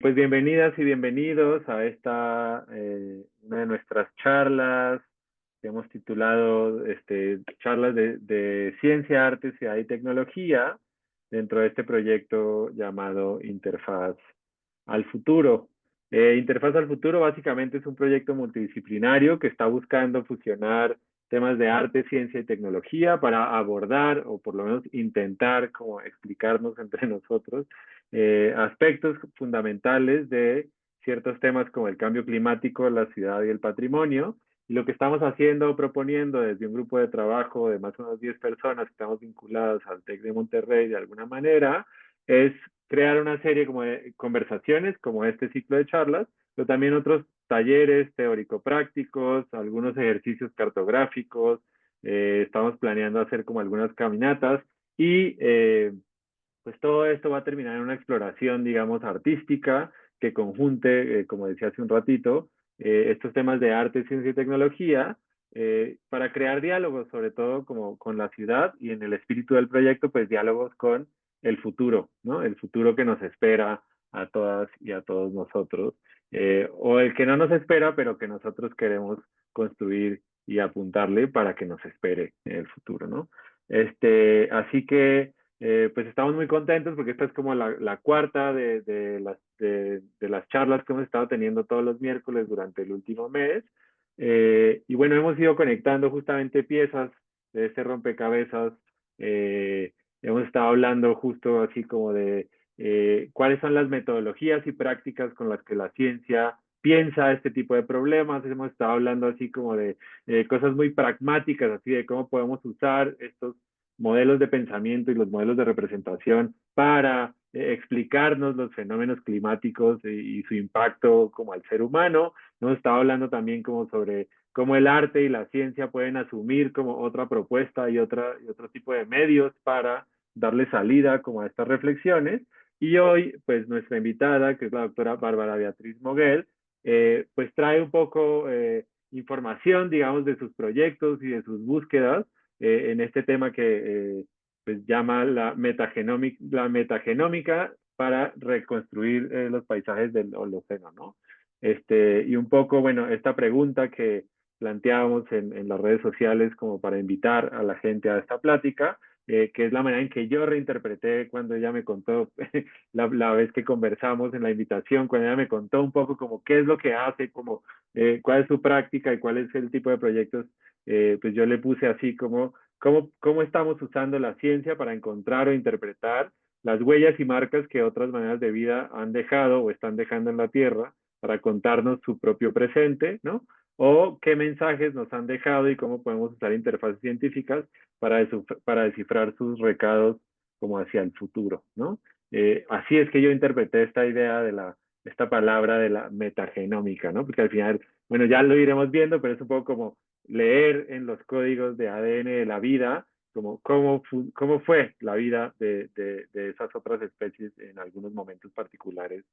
Pues bienvenidas y bienvenidos a esta, una de nuestras charlas que hemos titulado charlas de ciencia, arte, ciudad y tecnología dentro de este proyecto llamado Interfaz al Futuro. Interfaz al Futuro básicamente es un proyecto multidisciplinario que está buscando fusionar temas de arte, ciencia y tecnología para abordar o por lo menos intentar como explicarnos entre nosotros aspectos fundamentales de ciertos temas como el cambio climático, la ciudad y el patrimonio. Y lo que estamos haciendo, proponiendo desde un grupo de trabajo de más o menos 10 personas que estamos vinculados al TEC de Monterrey de alguna manera, es crear una serie como de conversaciones, como este ciclo de charlas, pero también otros talleres teórico-prácticos, algunos ejercicios cartográficos, estamos planeando hacer como algunas caminatas y pues todo esto va a terminar en una exploración, digamos, artística que conjunte, como decía hace un ratito, estos temas de arte, ciencia y tecnología para crear diálogos, sobre todo como con la ciudad y en el espíritu del proyecto, pues diálogos con el futuro, ¿no? El futuro que nos espera a todas y a todos nosotros, o el que no nos espera, pero que nosotros queremos construir y apuntarle para que nos espere en el futuro, ¿no? Así que pues estamos muy contentos porque esta es como la cuarta de las charlas que hemos estado teniendo todos los miércoles durante el último mes. Y bueno, hemos ido conectando justamente piezas de este rompecabezas. eh, Hemos estado hablando justo así como de cuáles son las metodologías y prácticas con las que la ciencia piensa este tipo de problemas. Hemos estado hablando así como de cosas muy pragmáticas, así de cómo podemos usar estos modelos de pensamiento y los modelos de representación para explicarnos los fenómenos climáticos y su impacto como al ser humano. Nos estaba hablando también como sobre cómo el arte y la ciencia pueden asumir como otra propuesta y otro tipo de medios para darle salida como a estas reflexiones. Y hoy, pues nuestra invitada, que es la doctora Bárbara Beatriz Moguel, pues trae un poco información, digamos, de sus proyectos y de sus búsquedas en este tema que pues llama la metagenómica para reconstruir los paisajes del Holoceno, ¿no? Y un poco, bueno, esta pregunta que planteábamos en las redes sociales como para invitar a la gente a esta plática, que es la manera en que yo reinterpreté cuando ella me contó la vez que conversamos en la invitación, cuando ella me contó un poco como qué es lo que hace, como cuál es su práctica y cuál es el tipo de proyectos pues yo le puse así como cómo estamos usando la ciencia para encontrar o interpretar las huellas y marcas que otras maneras de vida han dejado o están dejando en la Tierra para contarnos su propio presente, ¿no? O qué mensajes nos han dejado y cómo podemos usar interfaces científicas para descifrar sus recados como hacia el futuro, ¿no? Así es que yo interpreté esta idea esta palabra de la metagenómica, ¿no? Porque al final, bueno, ya lo iremos viendo, pero es un poco como leer en los códigos de ADN de la vida, como cómo fue la vida de esas otras especies en algunos momentos particulares,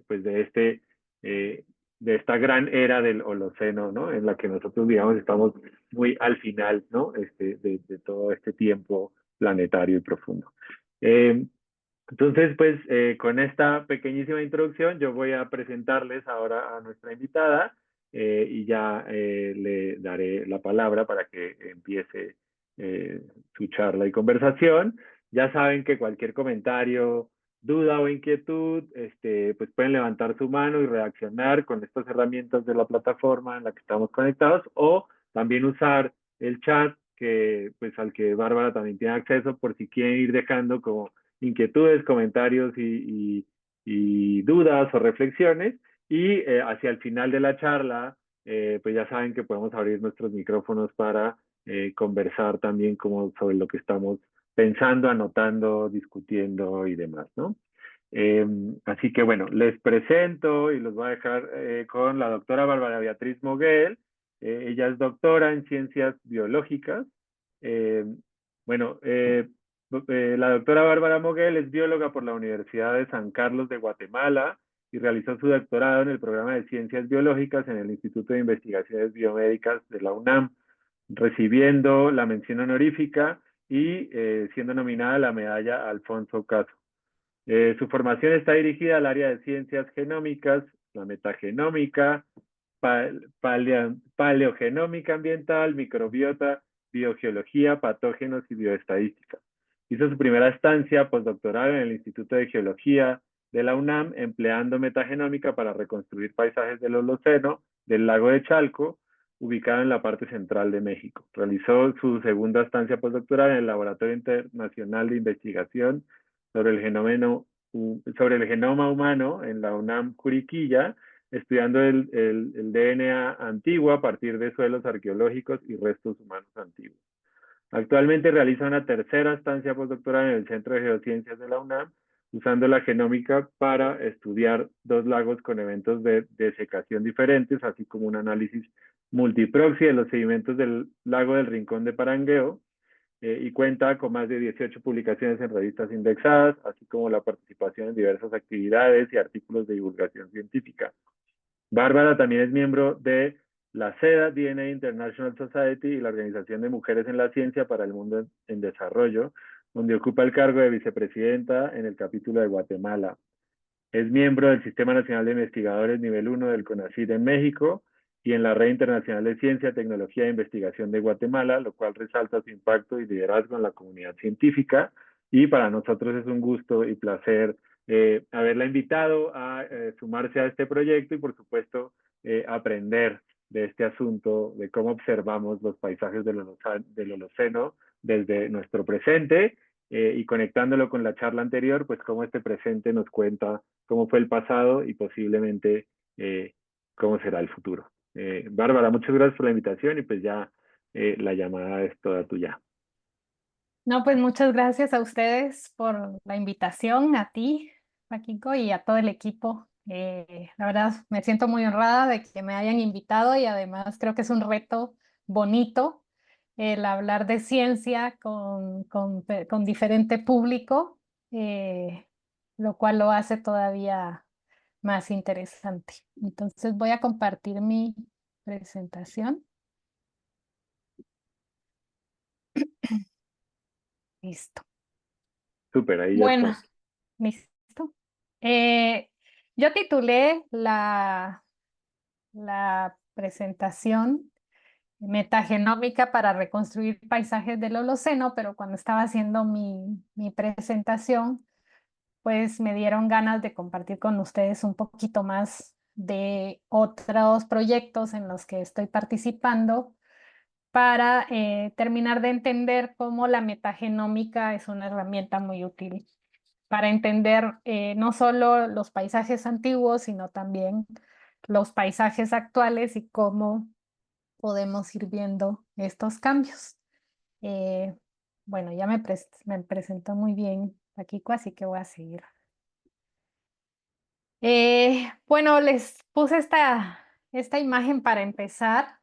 pues eh, de esta gran era del Holoceno, ¿no? En la que nosotros, digamos, estamos muy al final, ¿no? De todo este tiempo planetario y profundo. Eh, entonces, pues con esta pequeñísima introducción, yo voy a presentarles ahora a nuestra invitada y ya le daré la palabra para que empiece su charla y conversación. Ya saben que cualquier comentario, duda o inquietud, pues pueden levantar su mano y reaccionar con estas herramientas de la plataforma en la que estamos conectados o también usar el chat que, pues, al que Bárbara también tiene acceso por si quieren ir dejando como inquietudes, comentarios y dudas o reflexiones. Y hacia el final de la charla, pues ya saben que podemos abrir nuestros micrófonos para conversar también como sobre lo que estamos pensando, anotando, discutiendo y demás, ¿no? Así que bueno, les presento y los voy a dejar con la doctora Bárbara Beatriz Moguel. Ella es doctora en ciencias biológicas. Eh, bueno, la doctora Bárbara Moguel es bióloga por la Universidad de San Carlos de Guatemala y realizó su doctorado en el programa de ciencias biológicas en el Instituto de Investigaciones Biomédicas de la UNAM, recibiendo la mención honorífica y siendo nominada a la medalla Alfonso Caso. Su formación está dirigida al área de ciencias genómicas, la metagenómica, paleogenómica ambiental, microbiota, biogeología, patógenos y bioestadística. Hizo su primera estancia postdoctoral en el Instituto de Geología de la UNAM, empleando metagenómica para reconstruir paisajes del Holoceno del lago de Chalco, ubicado en la parte central de México. Realizó su segunda estancia postdoctoral en el Laboratorio Internacional de Investigación sobre el genoma humano en la UNAM Juriquilla, estudiando el DNA antiguo a partir de suelos arqueológicos y restos humanos antiguos. Actualmente realiza una tercera estancia postdoctoral en el Centro de Geociencias de la UNAM, usando la genómica para estudiar dos lagos con eventos de desecación diferentes, así como un análisis multiproxy de los sedimentos del lago del Rincón de Parangueo, y cuenta con más de 18 publicaciones en revistas indexadas, así como la participación en diversas actividades y artículos de divulgación científica. Bárbara también es miembro de la SEDA DNA International Society y la Organización de Mujeres en la Ciencia para el Mundo en Desarrollo, donde ocupa el cargo de vicepresidenta en el capítulo de Guatemala. Es miembro del Sistema Nacional de Investigadores Nivel 1 del CONACYT en México y en la Red Internacional de Ciencia, Tecnología e Investigación de Guatemala, lo cual resalta su impacto y liderazgo en la comunidad científica. Y para nosotros es un gusto y placer haberla invitado a sumarse a este proyecto y, por supuesto, aprender de este asunto, de cómo observamos los paisajes del Holoceno desde nuestro presente y conectándolo con la charla anterior, pues cómo este presente nos cuenta cómo fue el pasado y posiblemente cómo será el futuro. Bárbara, muchas gracias por la invitación y pues ya la llamada es toda tuya. No, pues muchas gracias a ustedes por la invitación, a ti, Paquico, y a todo el equipo. La verdad, me siento muy honrada de que me hayan invitado y además creo que es un reto bonito el hablar de ciencia con diferente público, lo cual lo hace todavía más interesante. Entonces voy a compartir mi presentación. Listo. Súper, ahí ya Bueno, está. listo. Eh, yo titulé la presentación Metagenómica para reconstruir paisajes del Holoceno, pero cuando estaba haciendo mi presentación, pues me dieron ganas de compartir con ustedes un poquito más de otros proyectos en los que estoy participando para terminar de entender cómo la metagenómica es una herramienta muy útil para entender no solo los paisajes antiguos, sino también los paisajes actuales y cómo podemos ir viendo estos cambios. Eh, bueno, ya me presentó muy bien Paquico, así que voy a seguir. Bueno, les puse esta imagen para empezar,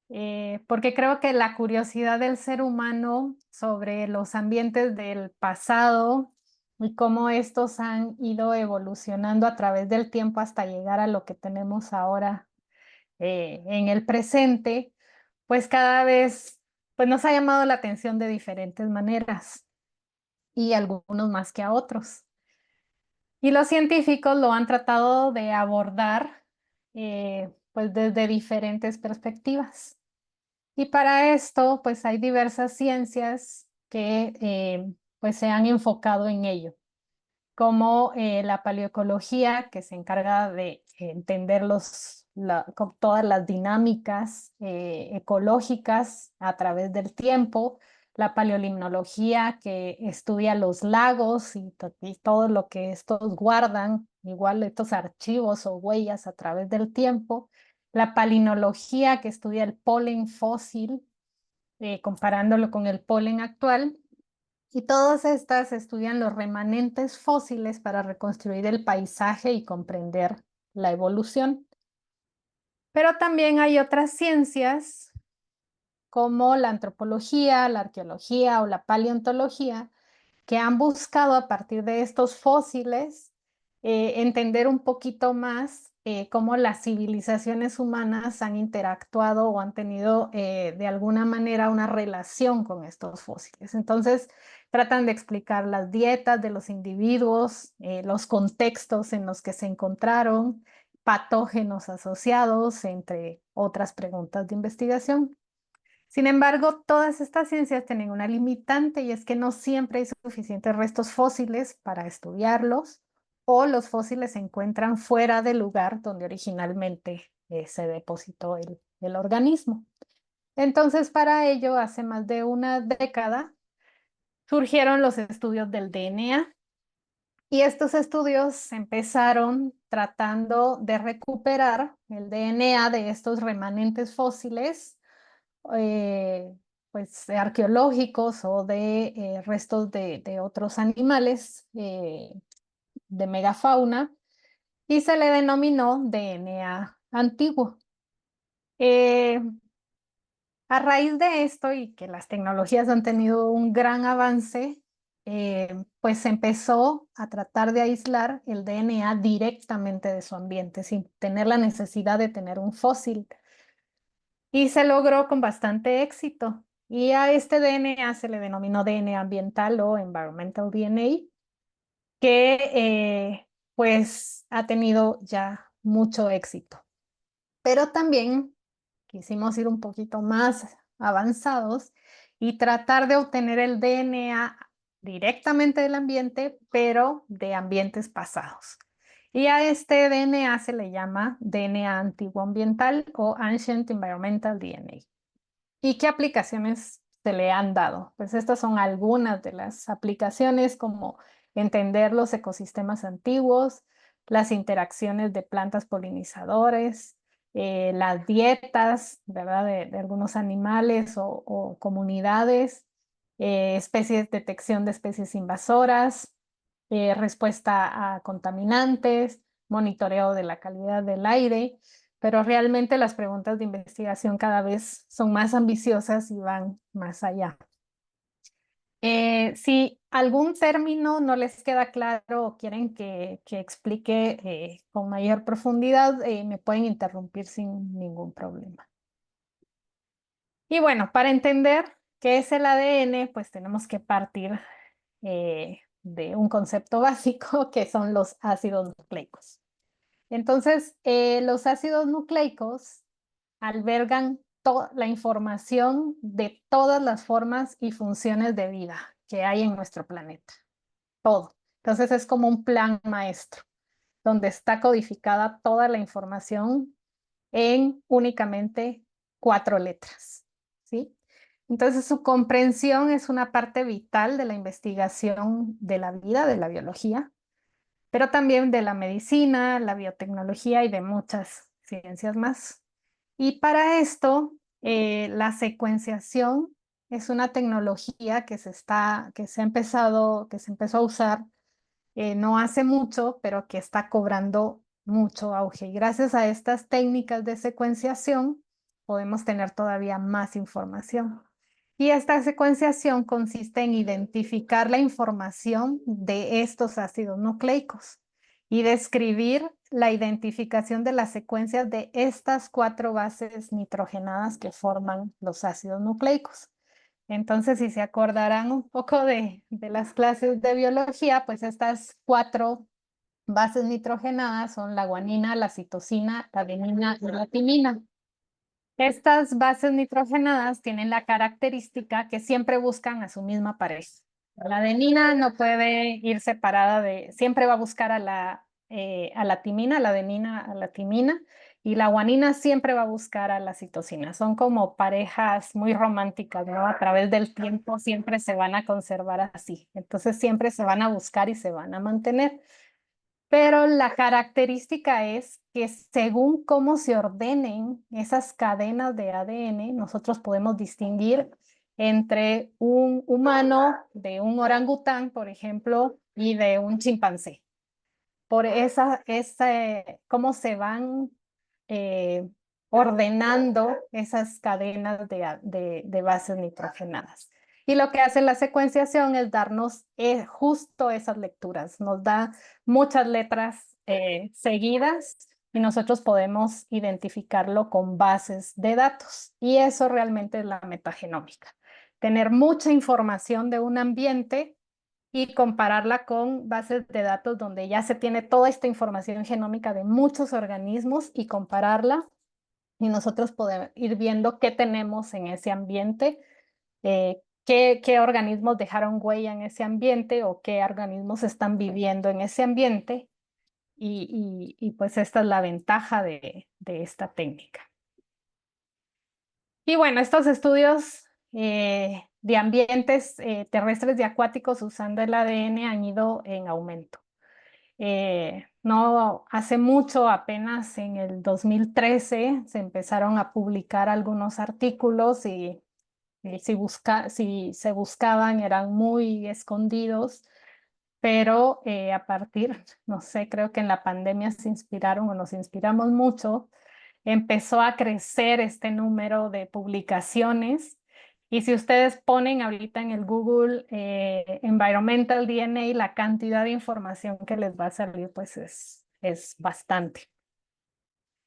porque creo que la curiosidad del ser humano sobre los ambientes del pasado y cómo estos han ido evolucionando a través del tiempo hasta llegar a lo que tenemos ahora en el presente, pues cada vez pues nos ha llamado la atención de diferentes maneras y algunos más que a otros. Y los científicos lo han tratado de abordar pues desde diferentes perspectivas. Y para esto, pues hay diversas ciencias que pues se han enfocado en ello, como la paleoecología, que se encarga de entender todas las dinámicas ecológicas a través del tiempo, la paleolimnología, que estudia los lagos y todo lo que estos guardan, igual estos archivos o huellas a través del tiempo, la palinología, que estudia el polen fósil, comparándolo con el polen actual, y todas estas estudian los remanentes fósiles para reconstruir el paisaje y comprender la evolución. Pero también hay otras ciencias como la antropología, la arqueología o la paleontología que han buscado a partir de estos fósiles entender un poquito más cómo las civilizaciones humanas han interactuado o han tenido de alguna manera una relación con estos fósiles. Entonces, Tratan de explicar las dietas de los individuos, los contextos en los que se encontraron, patógenos asociados, entre otras preguntas de investigación. Sin embargo, todas estas ciencias tienen una limitante y es que no siempre hay suficientes restos fósiles para estudiarlos o los fósiles se encuentran fuera del lugar donde originalmente se depositó el organismo. Entonces, para ello, hace más de una década, surgieron los estudios del DNA y estos estudios empezaron tratando de recuperar el DNA de estos remanentes fósiles, eh, pues arqueológicos o de restos de otros animales de megafauna y se le denominó DNA antiguo. Eh, A raíz de esto y que las tecnologías han tenido un gran avance, pues se empezó a tratar de aislar el DNA directamente de su ambiente sin tener la necesidad de tener un fósil. Y se logró con bastante éxito. Y a este DNA se le denominó DNA ambiental o environmental DNA, que pues ha tenido ya mucho éxito. Pero también quisimos ir un poquito más avanzados y tratar de obtener el DNA directamente del ambiente, pero de ambientes pasados. Y a este DNA se le llama DNA antiguo ambiental o Ancient Environmental DNA. ¿Y qué aplicaciones se le han dado? Pues estas son algunas de las aplicaciones como entender los ecosistemas antiguos, las interacciones de plantas polinizadores, las dietas, ¿verdad? De algunos animales o comunidades, especies, detección de especies invasoras, respuesta a contaminantes, monitoreo de la calidad del aire, pero realmente las preguntas de investigación cada vez son más ambiciosas y van más allá. Si algún término no les queda claro o quieren que explique con mayor profundidad, me pueden interrumpir sin ningún problema. Y bueno, para entender qué es el ADN, pues tenemos que partir de un concepto básico que son los ácidos nucleicos. Entonces, los ácidos nucleicos albergan toda la información de todas las formas y funciones de vida que hay en nuestro planeta. Todo. Entonces es como un plan maestro, donde está codificada toda la información en únicamente 4 letras. ¿Sí? Entonces su comprensión es una parte vital de la investigación de la vida, de la biología, pero también de la medicina, la biotecnología y de muchas ciencias más. Y para esto, la secuenciación es una tecnología que se empezó a usar no hace mucho, pero que está cobrando mucho auge. Y gracias a estas técnicas de secuenciación, podemos tener todavía más información. Y esta secuenciación consiste en identificar la información de estos ácidos nucleicos y describir la identificación de las secuencias de estas 4 bases nitrogenadas que forman los ácidos nucleicos. Entonces, si se acordarán un poco de las clases de biología, pues estas 4 bases nitrogenadas son la guanina, la citosina, la adenina y la timina. Estas bases nitrogenadas tienen la característica que siempre buscan a su misma pareja. La adenina no puede ir separada siempre va a buscar a la timina, la adenina a la timina, y la guanina siempre va a buscar a la citosina. Son como parejas muy románticas, ¿no? A través del tiempo siempre se van a conservar así. Entonces siempre se van a buscar y se van a mantener. Pero la característica es que según cómo se ordenen esas cadenas de ADN, nosotros podemos distinguir entre un humano, de un orangután, por ejemplo, y de un chimpancé. Por cómo se van eh, ordenando esas cadenas de bases nitrogenadas. Y lo que hace la secuenciación es darnos justo esas lecturas, nos da muchas letras seguidas y nosotros podemos identificarlo con bases de datos. Y eso realmente es la metagenómica. tener mucha información de un ambiente y compararla con bases de datos donde ya se tiene toda esta información genómica de muchos organismos y compararla y nosotros podemos ir viendo qué tenemos en ese ambiente, qué organismos dejaron huella en ese ambiente o qué organismos están viviendo en ese ambiente. Y pues esta es la ventaja de esta técnica. Y bueno, estos estudios de ambientes terrestres y acuáticos usando el ADN han ido en aumento. No hace mucho, apenas en el 2013, se empezaron a publicar algunos artículos y si se buscaban eran muy escondidos, pero a partir, no sé, creo que en la pandemia se inspiraron o nos inspiramos mucho, empezó a crecer este número de publicaciones. Y si ustedes ponen ahorita en el Google Environmental DNA, la cantidad de información que les va a salir, pues es bastante.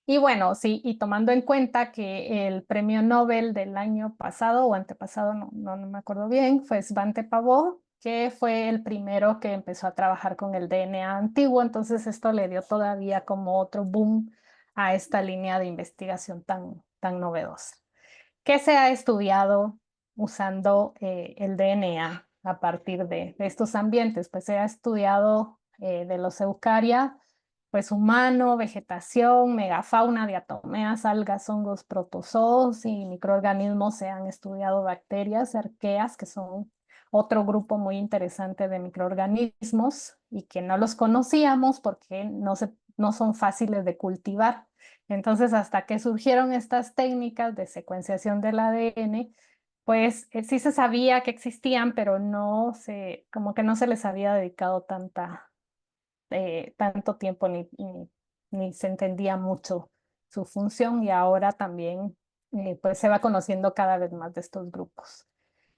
Y bueno, sí, y tomando en cuenta que el premio Nobel del año pasado o antepasado, no me acuerdo bien, fue Svante Pabo, que fue el primero que empezó a trabajar con el DNA antiguo, entonces esto le dio todavía como otro boom a esta línea de investigación tan novedosa. ¿Qué se ha estudiado usando el DNA a partir de estos ambientes? Pues se ha estudiado de los eucaria, pues humano, vegetación, megafauna, diatomeas, algas, hongos, protozoos y microorganismos. Se han estudiado bacterias, arqueas, que son otro grupo muy interesante de microorganismos y que no los conocíamos porque no son fáciles de cultivar. Entonces, hasta que surgieron estas técnicas de secuenciación del ADN, pues sí se sabía que existían, pero como que no se les había dedicado tanto tiempo ni se entendía mucho su función y ahora también pues se va conociendo cada vez más de estos grupos.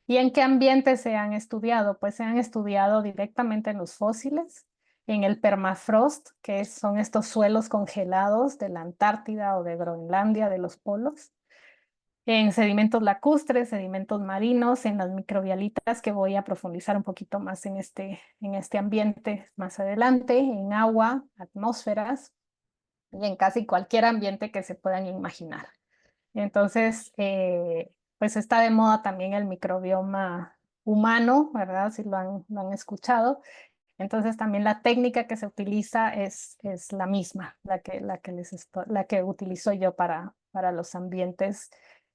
¿Y en qué ambientes se han estudiado? Pues se han estudiado directamente en los fósiles, en el permafrost, que son estos suelos congelados de la Antártida o de Groenlandia, de los polos, en sedimentos lacustres, sedimentos marinos, en las microbialitas, que voy a profundizar un poquito más en este ambiente más adelante, en agua, atmósferas y en casi cualquier ambiente que se puedan imaginar. Entonces, pues está de moda también el microbioma humano, ¿verdad? Si lo han escuchado. Entonces también la técnica que se utiliza es la misma, la que utilizo yo para los ambientes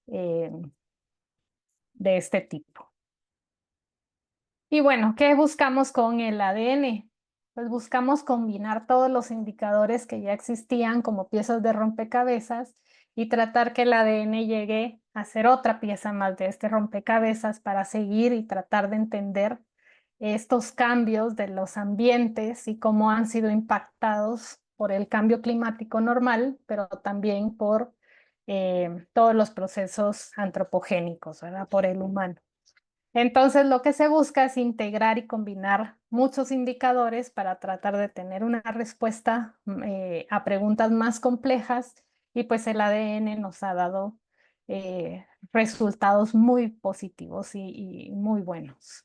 eh, de este tipo. Y bueno, ¿qué buscamos con el ADN? Pues buscamos combinar todos los indicadores que ya existían como piezas de rompecabezas y tratar que el ADN llegue a ser otra pieza más de este rompecabezas para seguir y tratar de entender estos cambios de los ambientes y cómo han sido impactados por el cambio climático normal, pero también por todos los procesos antropogénicos, ¿verdad? Por el humano. Entonces, lo que se busca es integrar y combinar muchos indicadores para tratar de tener una respuesta a preguntas más complejas y pues el ADN nos ha dado resultados muy positivos y muy buenos.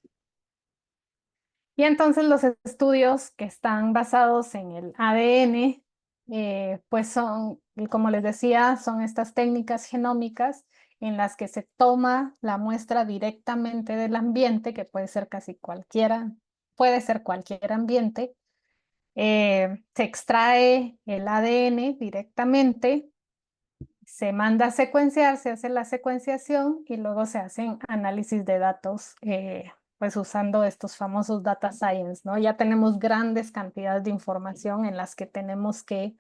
Y entonces los estudios que están basados en el ADN, pues son, como les decía, son estas técnicas genómicas en las que se toma la muestra directamente del ambiente, que puede ser casi cualquiera, puede ser cualquier ambiente. Se extrae el ADN directamente, se manda a secuenciar, se hace la secuenciación y luego se hacen análisis de datos, pues usando estos famosos data science, ¿no? Ya tenemos grandes cantidades de información en las que tenemos que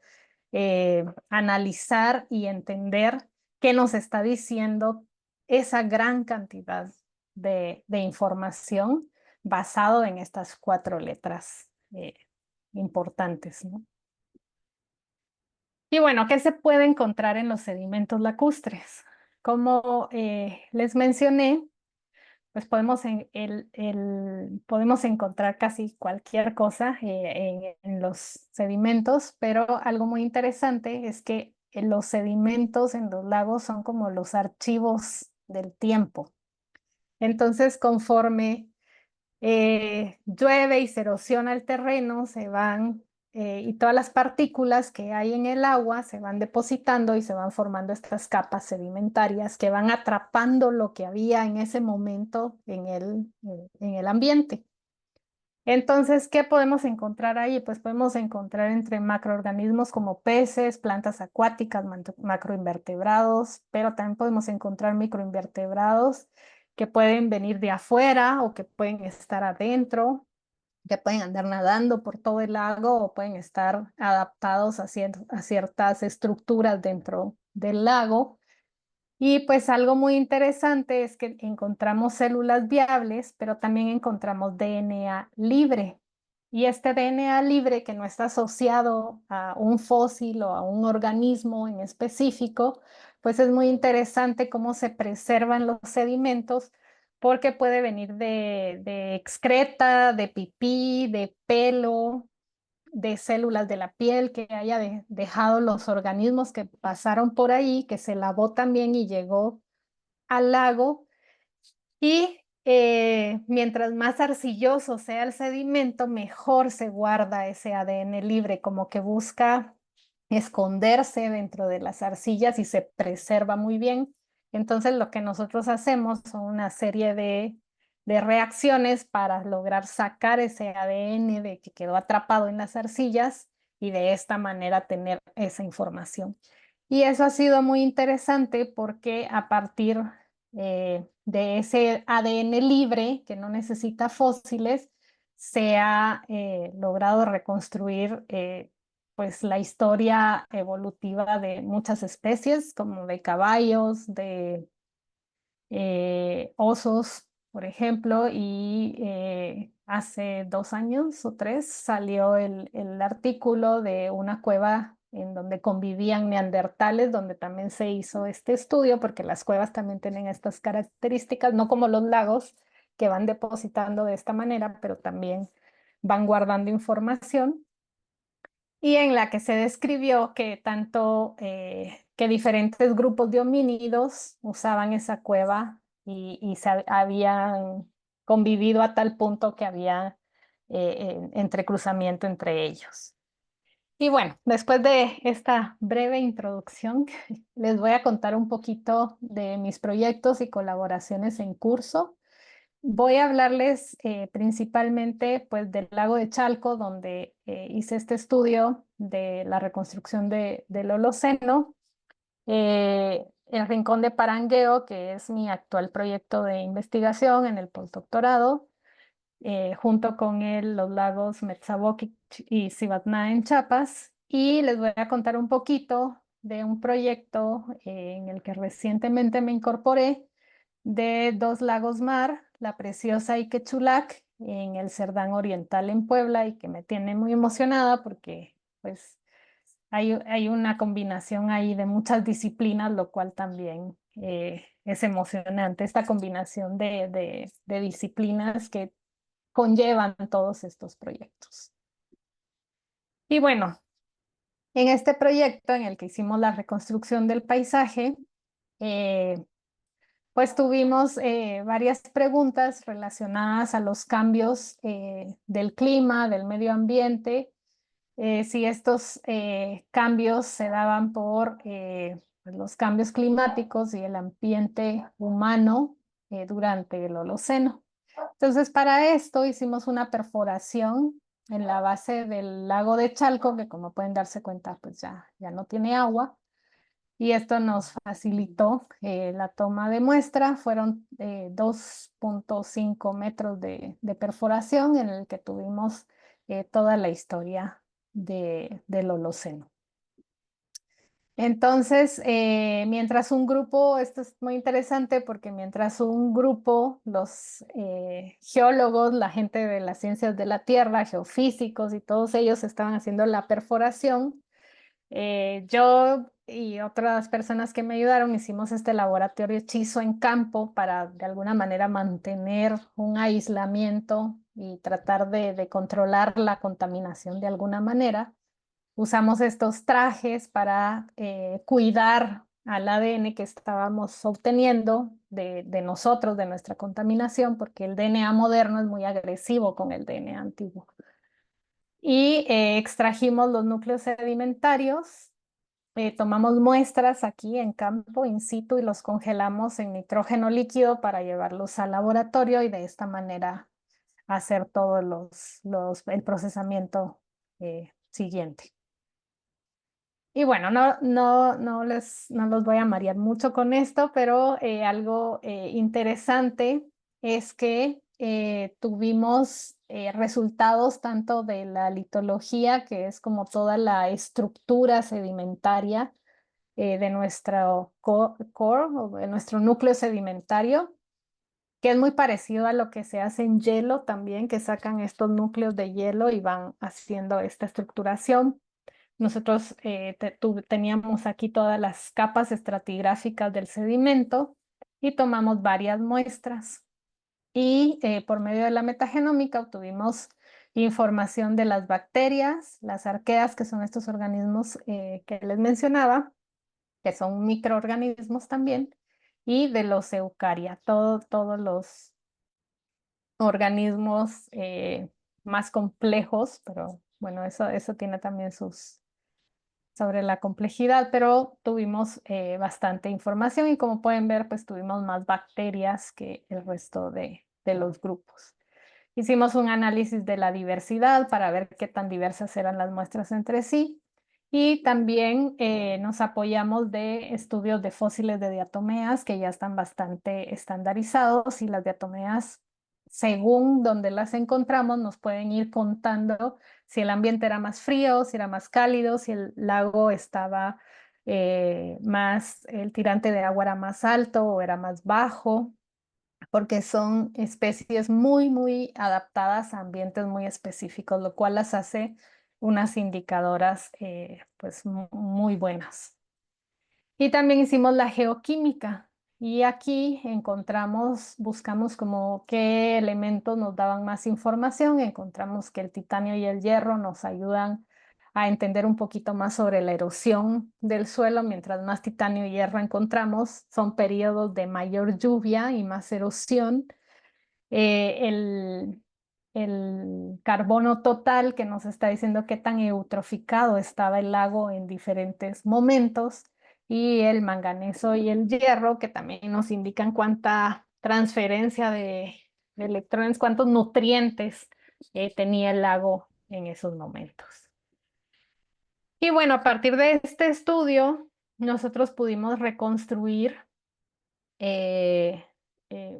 analizar y entender qué nos está diciendo esa gran cantidad de información basado en estas 4 letras importantes, ¿no? Y bueno, ¿qué se puede encontrar en los sedimentos lacustres? Como les mencioné, pues podemos encontrar casi cualquier cosa en los sedimentos, pero algo muy interesante es que los sedimentos en los lagos son como los archivos del tiempo. Entonces, conforme llueve y se erosiona el terreno, se van, y todas las partículas que hay en el agua se van depositando y se van formando estas capas sedimentarias que van atrapando lo que había en ese momento en el ambiente. Entonces, ¿qué podemos encontrar ahí? Pues podemos encontrar entre macroorganismos como peces, plantas acuáticas, macroinvertebrados, pero también podemos encontrar microinvertebrados que pueden venir de afuera o que pueden estar adentro, que pueden andar nadando por todo el lago o pueden estar adaptados a ciertas estructuras dentro del lago. Y pues algo muy interesante es que encontramos células viables, pero también encontramos DNA libre. Y este DNA libre que no está asociado a un fósil o a un organismo en específico, pues es muy interesante cómo se preservan los sedimentos porque puede venir de excreta, de pipí, de pelo, de células de la piel que haya dejado los organismos que pasaron por ahí, que se lavó también y llegó al lago. Y mientras más arcilloso sea el sedimento, mejor se guarda ese ADN libre, como que busca esconderse dentro de las arcillas y se preserva muy bien. Entonces lo que nosotros hacemos son una serie de reacciones para lograr sacar ese ADN de que quedó atrapado en las arcillas y de esta manera tener esa información. Y eso ha sido muy interesante porque a partir de ese ADN libre que no necesita fósiles, se ha logrado reconstruir pues la historia evolutiva de muchas especies, como de caballos, de osos, por ejemplo, y hace 2 años o 3 salió el artículo de una cueva en donde convivían neandertales, donde también se hizo este estudio, porque las cuevas también tienen estas características, no como los lagos que van depositando de esta manera, pero también van guardando información y en la que se describió que tanto que diferentes grupos de homínidos usaban esa cueva y habían convivido a tal punto que había entrecruzamiento entre ellos. Y bueno, después de esta breve introducción, les voy a contar un poquito de mis proyectos y colaboraciones en curso. Voy a hablarles principalmente pues, del lago de Chalco, donde hice este estudio de la reconstrucción del Holoceno, el Rincón de Parangueo, que es mi actual proyecto de investigación en el postdoctorado, junto con él los lagos Metzaboquic y Cibatná en Chiapas, y les voy a contar un poquito de un proyecto en el que recientemente me incorporé de dos lagos mar, La Preciosa y Quechulac, en el Cerdán Oriental en Puebla, y que me tiene muy emocionada porque pues hay una combinación ahí de muchas disciplinas, lo cual también es emocionante, esta combinación de disciplinas que conllevan todos estos proyectos. Y bueno, en este proyecto en el que hicimos la reconstrucción del paisaje, pues tuvimos varias preguntas relacionadas a los cambios del clima, del medio ambiente, si estos cambios se daban por pues, los cambios climáticos y el ambiente humano durante el Holoceno. Entonces, para esto hicimos una perforación en la base del lago de Chalco, que como pueden darse cuenta, pues ya no tiene agua. Y esto nos facilitó la toma de muestra. Fueron 2.5 metros de perforación en el que tuvimos toda la historia del Holoceno. Entonces, mientras un grupo, esto es muy interesante porque mientras un grupo, los geólogos, la gente de las ciencias de la Tierra, geofísicos y todos ellos estaban haciendo la perforación, yo y otras personas que me ayudaron hicimos este laboratorio hechizo en campo para de alguna manera mantener un aislamiento y tratar de controlar la contaminación de alguna manera. Usamos estos trajes para cuidar al ADN que estábamos obteniendo de nosotros, de nuestra contaminación, porque el DNA moderno es muy agresivo con el DNA antiguo. Y extrajimos los núcleos sedimentarios, tomamos muestras aquí en campo, in situ, y los congelamos en nitrógeno líquido para llevarlos al laboratorio y de esta manera hacer todo el procesamiento siguiente. Y bueno, no los voy a marear mucho con esto, pero algo interesante es que tuvimos resultados tanto de la litología, que es como toda la estructura sedimentaria de nuestro core o de nuestro núcleo sedimentario, que es muy parecido a lo que se hace en hielo también, que sacan estos núcleos de hielo y van haciendo esta estructuración. Nosotros teníamos aquí todas las capas estratigráficas del sedimento y tomamos varias muestras. Y por medio de la metagenómica obtuvimos información de las bacterias, las arqueas, que son estos organismos que les mencionaba, que son microorganismos también, y de los eucaria, todos los organismos más complejos, pero bueno, eso tiene también sobre la complejidad, pero tuvimos bastante información y como pueden ver, pues tuvimos más bacterias que el resto de los grupos. Hicimos un análisis de la diversidad para ver qué tan diversas eran las muestras entre sí y también nos apoyamos de estudios de fósiles de diatomeas que ya están bastante estandarizados y las diatomeas, según donde las encontramos, nos pueden ir contando si el ambiente era más frío, si era más cálido, si el lago estaba el tirante de agua era más alto o era más bajo, porque son especies muy adaptadas a ambientes muy específicos, lo cual las hace unas indicadoras pues muy buenas. Y también hicimos la geoquímica y aquí buscamos como qué elementos nos daban más información. Encontramos que el titanio y el hierro nos ayudan a entender un poquito más sobre la erosión del suelo. Mientras más titanio y hierro encontramos, son periodos de mayor lluvia y más erosión. Eh, el, el carbono total que nos está diciendo qué tan eutroficado estaba el lago en diferentes momentos y el manganeso y el hierro que también nos indican cuánta transferencia de electrones, cuántos nutrientes tenía el lago en esos momentos. Y bueno, a partir de este estudio, nosotros pudimos reconstruir eh,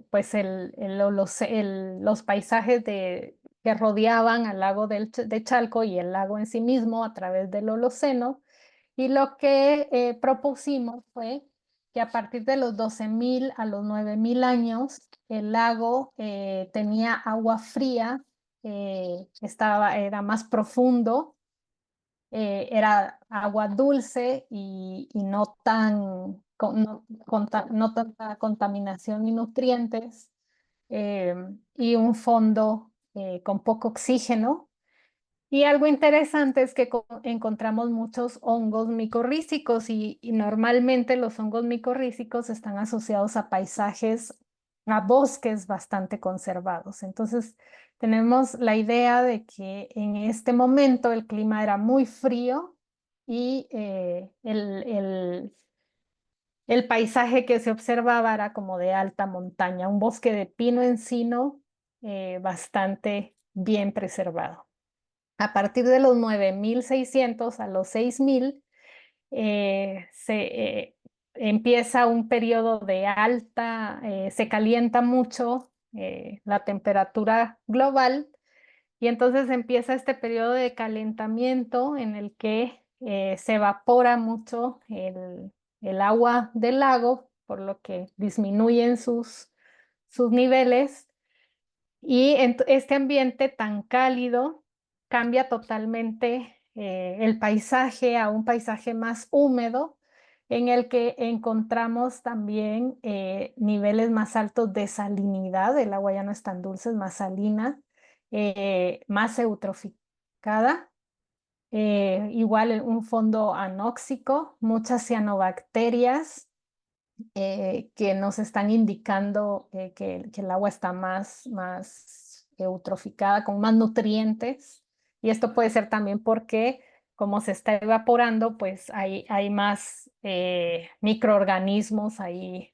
pues los paisajes que rodeaban al lago de Chalco y el lago en sí mismo a través del Holoceno. Y lo que propusimos fue que a partir de los 12.000 a los 9.000 años, el lago tenía agua fría, era más profundo, era agua dulce y no no tanta contaminación y nutrientes, eh, y un fondo con poco oxígeno. Y algo interesante es que encontramos muchos hongos micorrízicos y normalmente los hongos micorrízicos están asociados a paisajes, a bosques bastante conservados. Entonces, tenemos la idea de que en este momento el clima era muy frío y el paisaje que se observaba era como de alta montaña, un bosque de pino encino bastante bien preservado. A partir de los 9.600 a los 6.000, empieza un periodo de se calienta mucho la temperatura global y entonces empieza este periodo de calentamiento en el que se evapora mucho el agua del lago, por lo que disminuyen sus niveles y este ambiente tan cálido cambia totalmente el paisaje a un paisaje más húmedo, en el que encontramos también niveles más altos de salinidad. El agua ya no es tan dulce, es más salina, más eutroficada. igual un fondo anóxico, muchas cianobacterias que nos están indicando que el agua está más eutroficada, con más nutrientes. Y esto puede ser también porque como se está evaporando, pues hay más microorganismos ahí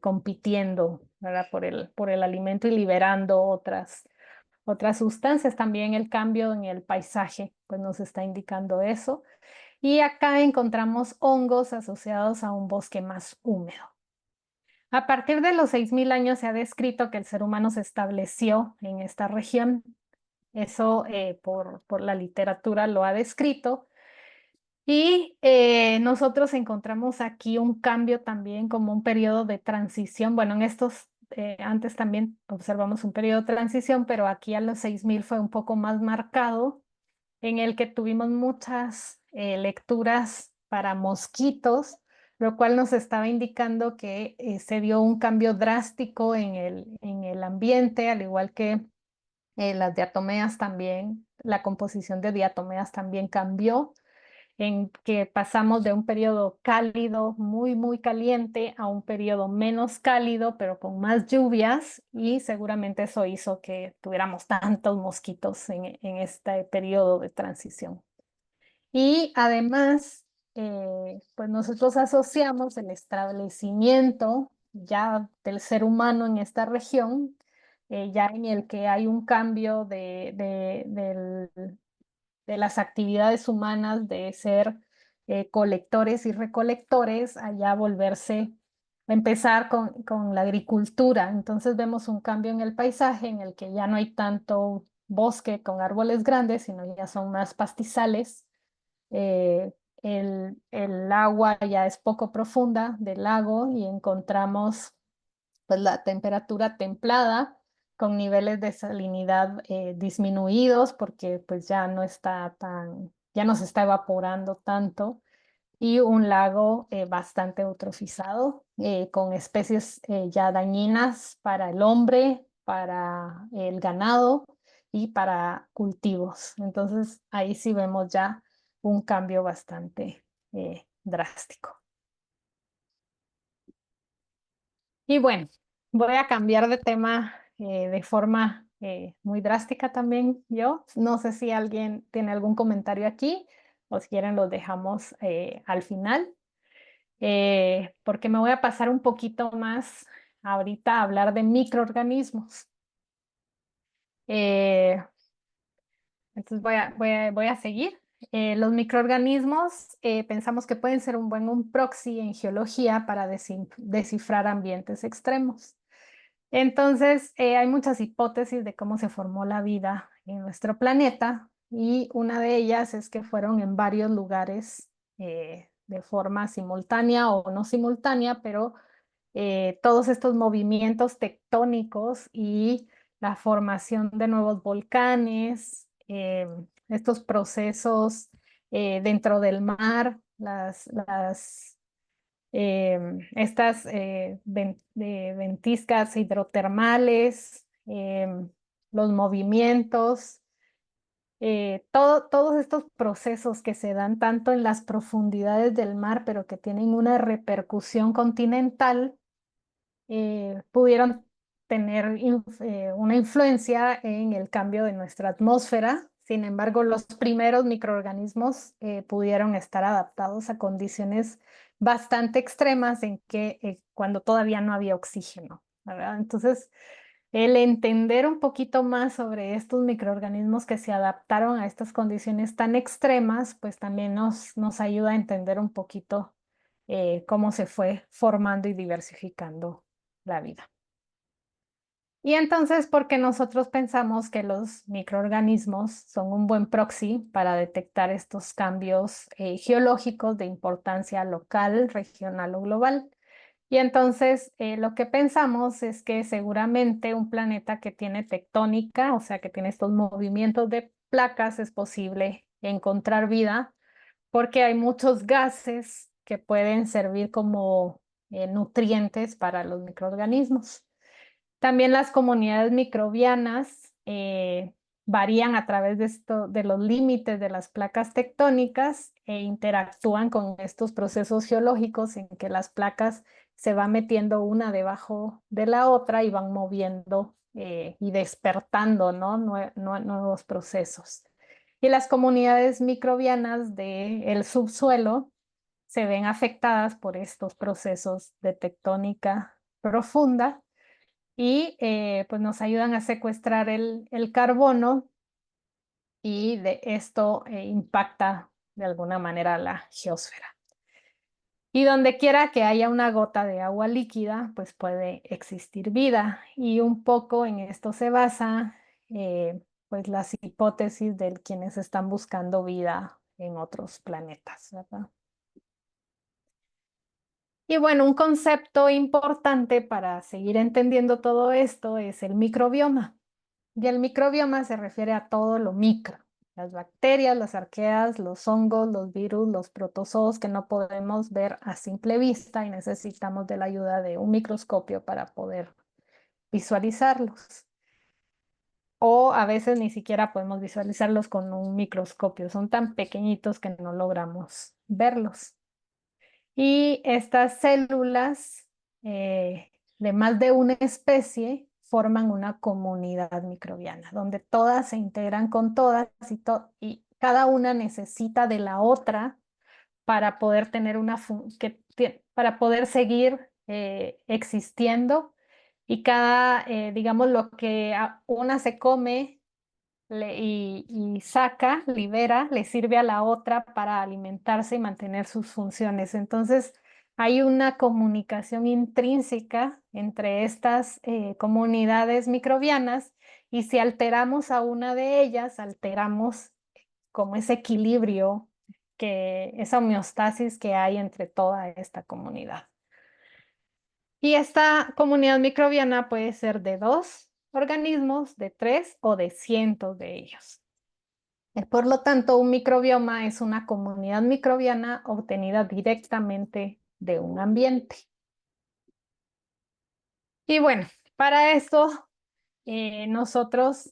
compitiendo, ¿verdad? Por el alimento y liberando otras sustancias. También el cambio en el paisaje, pues nos está indicando eso. Y acá encontramos hongos asociados a un bosque más húmedo. A partir de los 6.000 años se ha descrito que el ser humano se estableció en esta región. Eso por la literatura lo ha descrito. Y nosotros encontramos aquí un cambio también como un periodo de transición. Bueno, en estos, antes también observamos un periodo de transición, pero aquí a los 6.000 fue un poco más marcado, en el que tuvimos muchas lecturas para mosquitos, lo cual nos estaba indicando que se dio un cambio drástico en el ambiente, al igual que las diatomeas también, la composición de diatomeas también cambió, en que pasamos de un periodo cálido, muy caliente, a un periodo menos cálido, pero con más lluvias, y seguramente eso hizo que tuviéramos tantos mosquitos en este periodo de transición. Y además, pues nosotros asociamos el establecimiento ya del ser humano en esta región, ya en el que hay un cambio de las actividades humanas de ser colectores y recolectores, allá volverse, empezar con la agricultura. Entonces vemos un cambio en el paisaje en el que ya no hay tanto bosque con árboles grandes, sino ya son más pastizales. El agua ya es poco profunda del lago y encontramos pues la temperatura templada con niveles de salinidad disminuidos porque pues ya no se está evaporando tanto, y un lago bastante eutrofizado con especies ya dañinas para el hombre, para el ganado y para cultivos. Entonces ahí sí vemos ya un cambio bastante drástico. Y bueno, voy a cambiar de tema de forma muy drástica también yo. No sé si alguien tiene algún comentario aquí o si quieren los dejamos al final, porque me voy a pasar un poquito más ahorita a hablar de microorganismos. Eh, entonces voy a seguir. Los microorganismos pensamos que pueden ser un proxy en geología para descifrar ambientes extremos. Entonces, hay muchas hipótesis de cómo se formó la vida en nuestro planeta, y una de ellas es que fueron en varios lugares de forma simultánea o no simultánea, pero todos estos movimientos tectónicos y la formación de nuevos volcanes, estos procesos dentro del mar, estas ventiscas hidrotermales, los movimientos, todos estos procesos que se dan tanto en las profundidades del mar, pero que tienen una repercusión continental, pudieron tener una influencia en el cambio de nuestra atmósfera. Sin embargo, los primeros microorganismos pudieron estar adaptados a condiciones bastante extremas en que cuando todavía no había oxígeno, ¿verdad? Entonces, el entender un poquito más sobre estos microorganismos que se adaptaron a estas condiciones tan extremas, pues también nos ayuda a entender un poquito cómo se fue formando y diversificando la vida. Y entonces, ¿por qué nosotros pensamos que los microorganismos son un buen proxy para detectar estos cambios geológicos de importancia local, regional o global? Y entonces, lo que pensamos es que seguramente un planeta que tiene tectónica, o sea, que tiene estos movimientos de placas, es posible encontrar vida porque hay muchos gases que pueden servir como nutrientes para los microorganismos. También las comunidades microbianas varían a través de los límites de las placas tectónicas e interactúan con estos procesos geológicos en que las placas se van metiendo una debajo de la otra y van moviendo y despertando, ¿no? Nuevos procesos. Y las comunidades microbianas del subsuelo se ven afectadas por estos procesos de tectónica profunda y pues nos ayudan a secuestrar el carbono y de esto impacta de alguna manera la geósfera. Y donde quiera que haya una gota de agua líquida, pues puede existir vida. Y un poco en esto se basa pues las hipótesis de quienes están buscando vida en otros planetas, ¿verdad? Y bueno, un concepto importante para seguir entendiendo todo esto es el microbioma. Y el microbioma se refiere a todo lo micro, las bacterias, las arqueas, los hongos, los virus, los protozoos que no podemos ver a simple vista y necesitamos de la ayuda de un microscopio para poder visualizarlos. O a veces ni siquiera podemos visualizarlos con un microscopio, son tan pequeñitos que no logramos verlos. Y estas células de más de una especie forman una comunidad microbiana, donde todas se integran con todas y cada una necesita de la otra para poder tener para poder seguir existiendo. Y digamos, lo que una se come y saca, libera, le sirve a la otra para alimentarse y mantener sus funciones. Entonces, hay una comunicación intrínseca entre estas comunidades microbianas y si alteramos a una de ellas, alteramos como ese equilibrio, esa homeostasis que hay entre toda esta comunidad. Y esta comunidad microbiana puede ser de 2 organismos, de 3 o de cientos de ellos. Por lo tanto, un microbioma es una comunidad microbiana obtenida directamente de un ambiente. Y bueno, para esto nosotros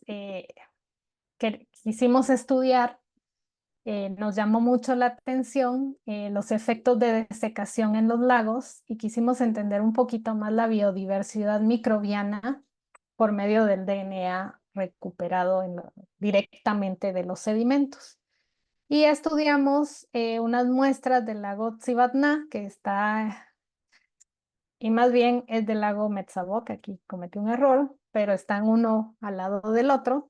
quisimos estudiar, nos llamó mucho la atención los efectos de desecación en los lagos y quisimos entender un poquito más la biodiversidad microbiana por medio del DNA recuperado directamente de los sedimentos. Y estudiamos unas muestras del lago Tsivatna, que está, y más bien es del lago Metzabok, aquí cometí un error, pero están uno al lado del otro,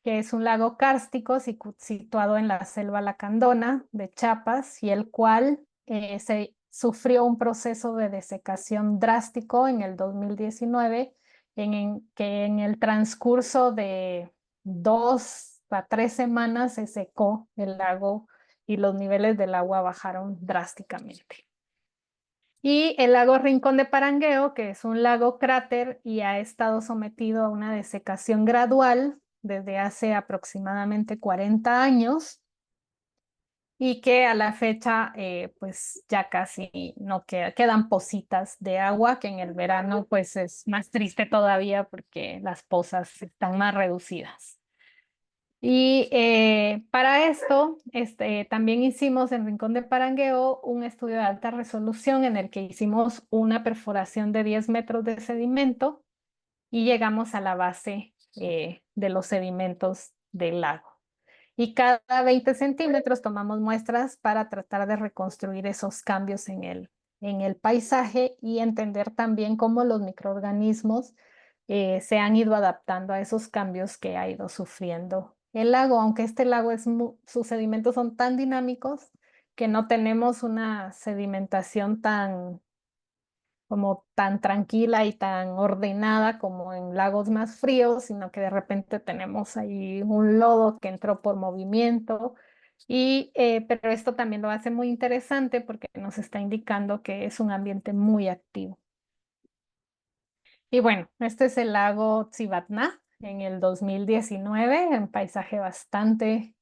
que es un lago kárstico situado en la selva lacandona de Chiapas, y el cual se sufrió un proceso de desecación drástico en el 2019, que en el transcurso de 2 a 3 semanas se secó el lago y los niveles del agua bajaron drásticamente. Y el lago Rincón de Parangueo, que es un lago cráter y ha estado sometido a una desecación gradual desde hace aproximadamente 40 años y que a la fecha pues ya casi no quedan pocitas de agua, que en el verano pues es más triste todavía porque las pozas están más reducidas. Y para esto también hicimos en Rincón de Parangueo un estudio de alta resolución en el que hicimos una perforación de 10 metros de sedimento y llegamos a la base de los sedimentos del lago. Y cada 20 centímetros tomamos muestras para tratar de reconstruir esos cambios en el paisaje y entender también cómo los microorganismos se han ido adaptando a esos cambios que ha ido sufriendo el lago, aunque este lago sus sedimentos son tan dinámicos que no tenemos una sedimentación como tan tranquila y tan ordenada como en lagos más fríos, sino que de repente tenemos ahí un lodo que entró por movimiento. Pero esto también lo hace muy interesante porque nos está indicando que es un ambiente muy activo. Y bueno, este es el lago Tsivatna en el 2019, un paisaje bastante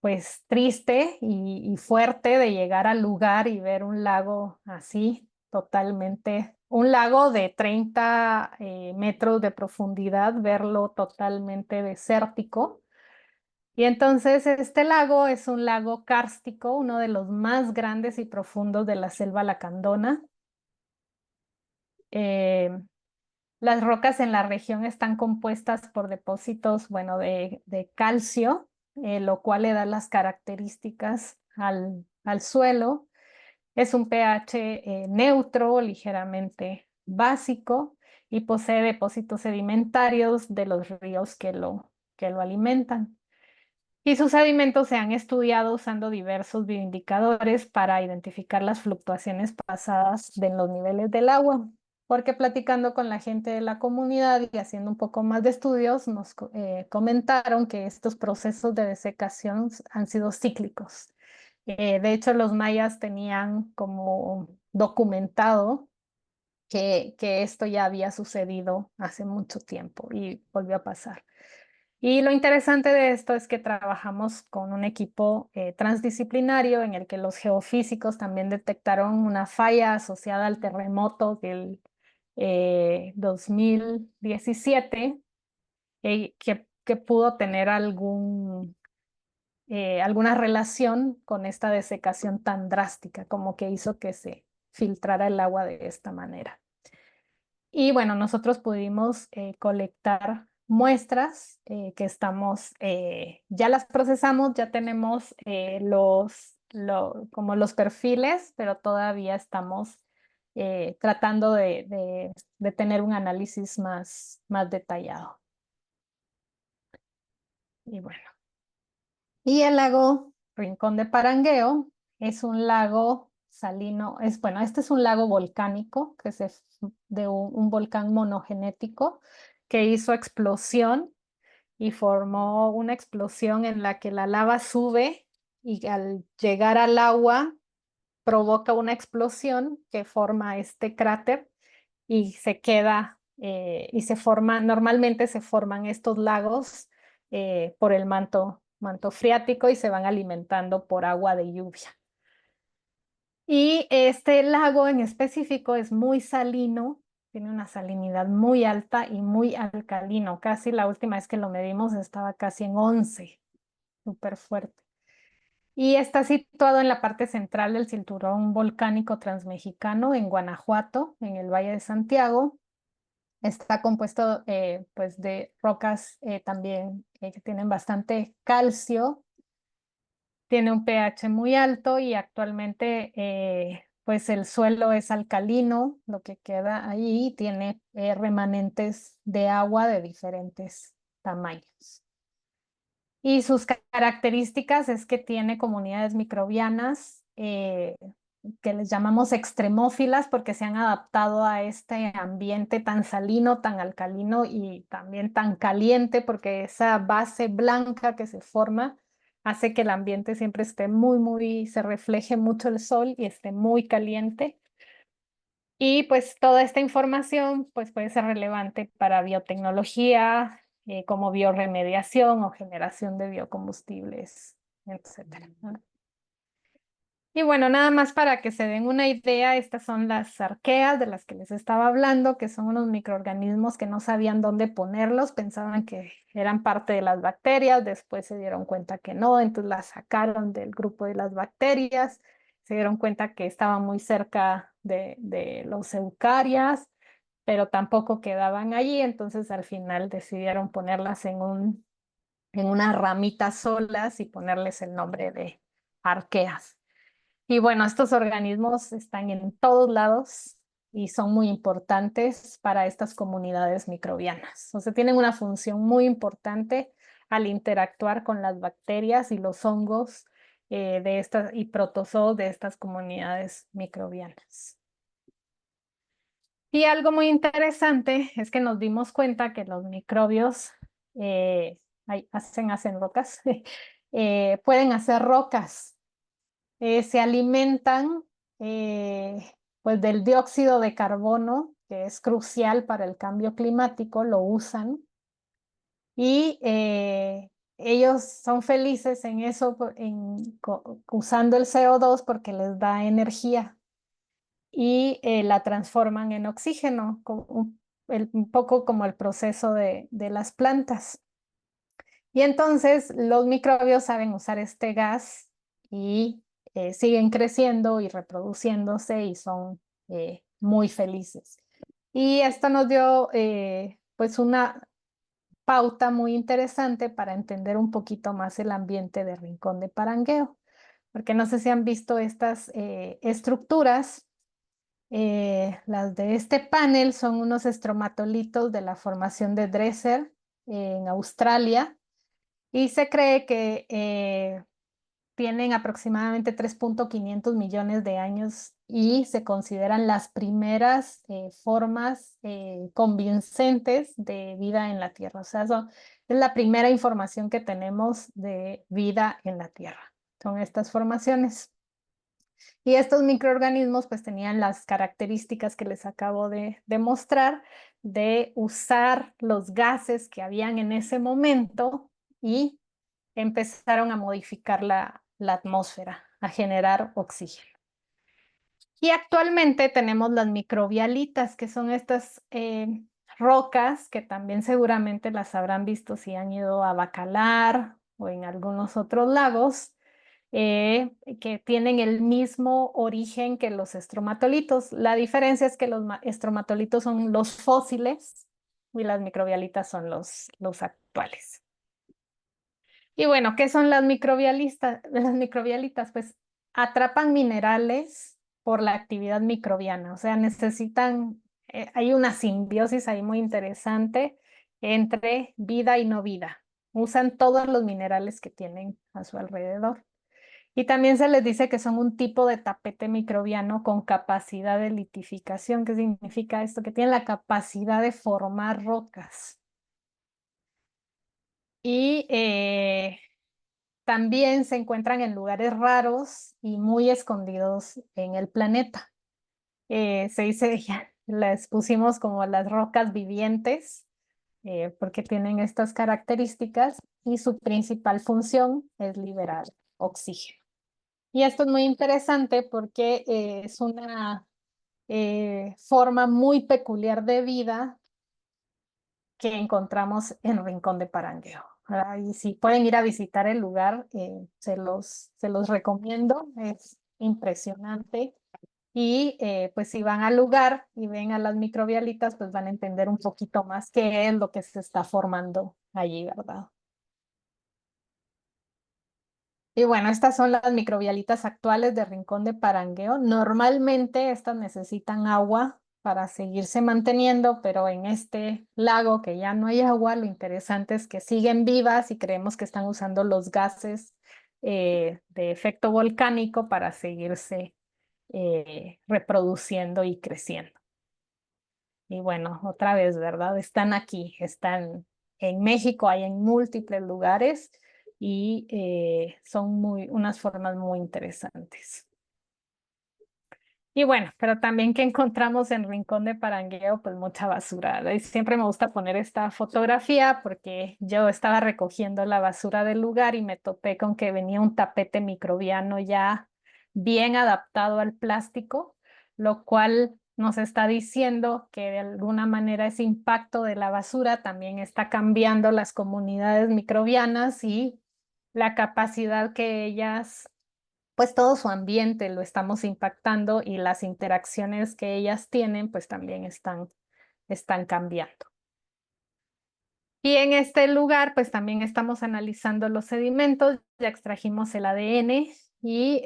pues triste y fuerte de llegar al lugar y ver un lago así, totalmente, un lago de 30 metros de profundidad, verlo totalmente desértico. Y entonces este lago es un lago kárstico, uno de los más grandes y profundos de la selva lacandona. Eh, las rocas en la región están compuestas por depósitos, bueno, de calcio, lo cual le da las características al suelo. Es un pH neutro, ligeramente básico, y posee depósitos sedimentarios de los ríos que lo alimentan. Y sus sedimentos se han estudiado usando diversos bioindicadores para identificar las fluctuaciones pasadas de los niveles del agua. Porque platicando con la gente de la comunidad y haciendo un poco más de estudios, nos comentaron que estos procesos de desecación han sido cíclicos. De hecho, los mayas tenían como documentado que esto ya había sucedido hace mucho tiempo y volvió a pasar. Y lo interesante de esto es que trabajamos con un equipo transdisciplinario en el que los geofísicos también detectaron una falla asociada al terremoto del 2017 que pudo tener alguna relación con esta desecación tan drástica, como que hizo que se filtrara el agua de esta manera. Y bueno, nosotros pudimos colectar muestras que ya las procesamos, ya tenemos como los perfiles, pero todavía estamos tratando de tener un análisis más detallado. Y bueno, y el lago Rincón de Parangueo es un lago salino, bueno, este es un lago volcánico, que es de un volcán monogenético que hizo explosión y formó una explosión en la que la lava sube y al llegar al agua provoca una explosión que forma este cráter y se queda y normalmente se forman estos lagos por el manto freático y se van alimentando por agua de lluvia. Y este lago en específico es muy salino, tiene una salinidad muy alta y muy alcalino. Casi la última vez que lo medimos estaba casi en 11, súper fuerte. Y está situado en la parte central del cinturón volcánico transmexicano en Guanajuato, en el Valle de Santiago. Está compuesto pues de rocas también que tienen bastante calcio, tiene un pH muy alto y actualmente pues el suelo es alcalino, lo que queda ahí tiene remanentes de agua de diferentes tamaños. Y sus características es que tiene comunidades microbianas que les llamamos extremófilas porque se han adaptado a este ambiente tan salino, tan alcalino y también tan caliente porque esa base blanca que se forma hace que el ambiente siempre esté se refleje mucho el sol y esté muy caliente. Y pues toda esta información pues puede ser relevante para biotecnología, como bioremediación o generación de biocombustibles, etcétera, ¿no? Y bueno, nada más para que se den una idea, estas son las arqueas de las que les estaba hablando, que son unos microorganismos que no sabían dónde ponerlos, pensaban que eran parte de las bacterias, después se dieron cuenta que no, entonces las sacaron del grupo de las bacterias, se dieron cuenta que estaban muy cerca de los eucarias, pero tampoco quedaban allí, entonces al final decidieron ponerlas en unas ramitas solas y ponerles el nombre de arqueas. Y bueno, estos organismos están en todos lados y son muy importantes para estas comunidades microbianas. O sea, tienen una función muy importante al interactuar con las bacterias y los hongos y protozoos de estas comunidades microbianas. Y algo muy interesante es que nos dimos cuenta que los microbios hacen rocas, pueden hacer rocas. Se alimentan pues del dióxido de carbono, que es crucial para el cambio climático, lo usan y ellos son felices en eso, usando el CO2 porque les da energía. y la transforman en oxígeno, un poco como el proceso de las plantas. Y entonces los microbios saben usar este gas y siguen creciendo y reproduciéndose y son muy felices. Y esto nos dio pues una pauta muy interesante para entender un poquito más el ambiente de Rincón de Parangueo, porque no sé si han visto estas estructuras. Las de este panel son unos estromatolitos de la formación de Dresser en Australia y se cree que tienen aproximadamente 3.500 millones de años y se consideran las primeras formas convincentes de vida en la Tierra. O sea, es la primera información que tenemos de vida en la Tierra. Son estas formaciones. Y estos microorganismos pues tenían las características que les acabo de mostrar de usar los gases que habían en ese momento y empezaron a modificar la atmósfera, a generar oxígeno. Y actualmente tenemos las microbialitas, que son estas rocas que también seguramente las habrán visto si han ido a Bacalar o en algunos otros lagos, que tienen el mismo origen que los estromatolitos. La diferencia es que los estromatolitos son los fósiles y las microbialitas son los actuales. Y bueno, ¿qué son las microbialistas? Las microbialitas, pues atrapan minerales por la actividad microbiana, o sea, necesitan, hay una simbiosis ahí muy interesante entre vida y no vida. Usan todos los minerales que tienen a su alrededor. Y también se les dice que son un tipo de tapete microbiano con capacidad de litificación. ¿Qué significa esto? Que tienen la capacidad de formar rocas. Y también se encuentran en lugares raros y muy escondidos en el planeta. Se dice, ya, les pusimos como las rocas vivientes, porque tienen estas características y su principal función es liberar oxígeno. Y esto es muy interesante porque es una forma muy peculiar de vida que encontramos en Rincón de Parangueo. Y si pueden ir a visitar el lugar, se los recomiendo, es impresionante. Y pues si van al lugar y ven a las microbialitas, pues van a entender un poquito más qué es lo que se está formando allí, ¿verdad? Y bueno, estas son las microbialitas actuales de Rincón de Parangueo. Normalmente estas necesitan agua para seguirse manteniendo, pero en este lago que ya no hay agua, lo interesante es que siguen vivas y creemos que están usando los gases de efecto volcánico para seguirse reproduciendo y creciendo. Y bueno, otra vez, ¿verdad? Están aquí, están en México, hay en múltiples lugares y son unas formas muy interesantes. Y bueno, pero también que encontramos en Rincón de Parangueo, pues mucha basura. Y siempre me gusta poner esta fotografía porque yo estaba recogiendo la basura del lugar y me topé con que venía un tapete microbiano ya bien adaptado al plástico, lo cual nos está diciendo que de alguna manera ese impacto de la basura también está cambiando las comunidades microbianas y la capacidad que ellas, pues todo su ambiente lo estamos impactando y las interacciones que ellas tienen, pues también están cambiando. Y en este lugar, pues también estamos analizando los sedimentos, ya extrajimos el ADN y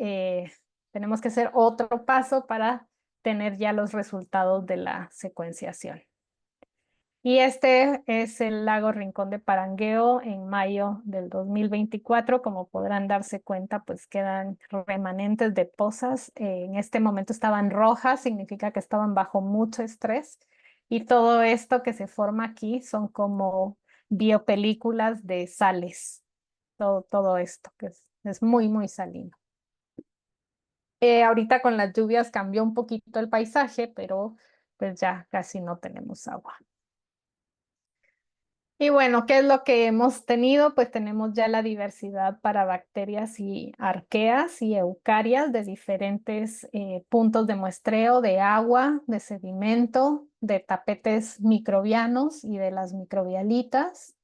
tenemos que hacer otro paso para tener ya los resultados de la secuenciación. Y este es el lago Rincón de Parangueo en mayo del 2024. Como podrán darse cuenta, pues quedan remanentes de pozas. En este momento estaban rojas, significa que estaban bajo mucho estrés. Y todo esto que se forma aquí son como biopelículas de sales. Todo esto que es muy, muy salino. Ahorita con las lluvias cambió un poquito el paisaje, pero pues ya casi no tenemos agua. Y bueno, ¿qué es lo que hemos tenido? Pues tenemos ya la diversidad para bacterias y arqueas y eucarias de diferentes puntos de muestreo de agua, de sedimento, de tapetes microbianos y de las microbialitas.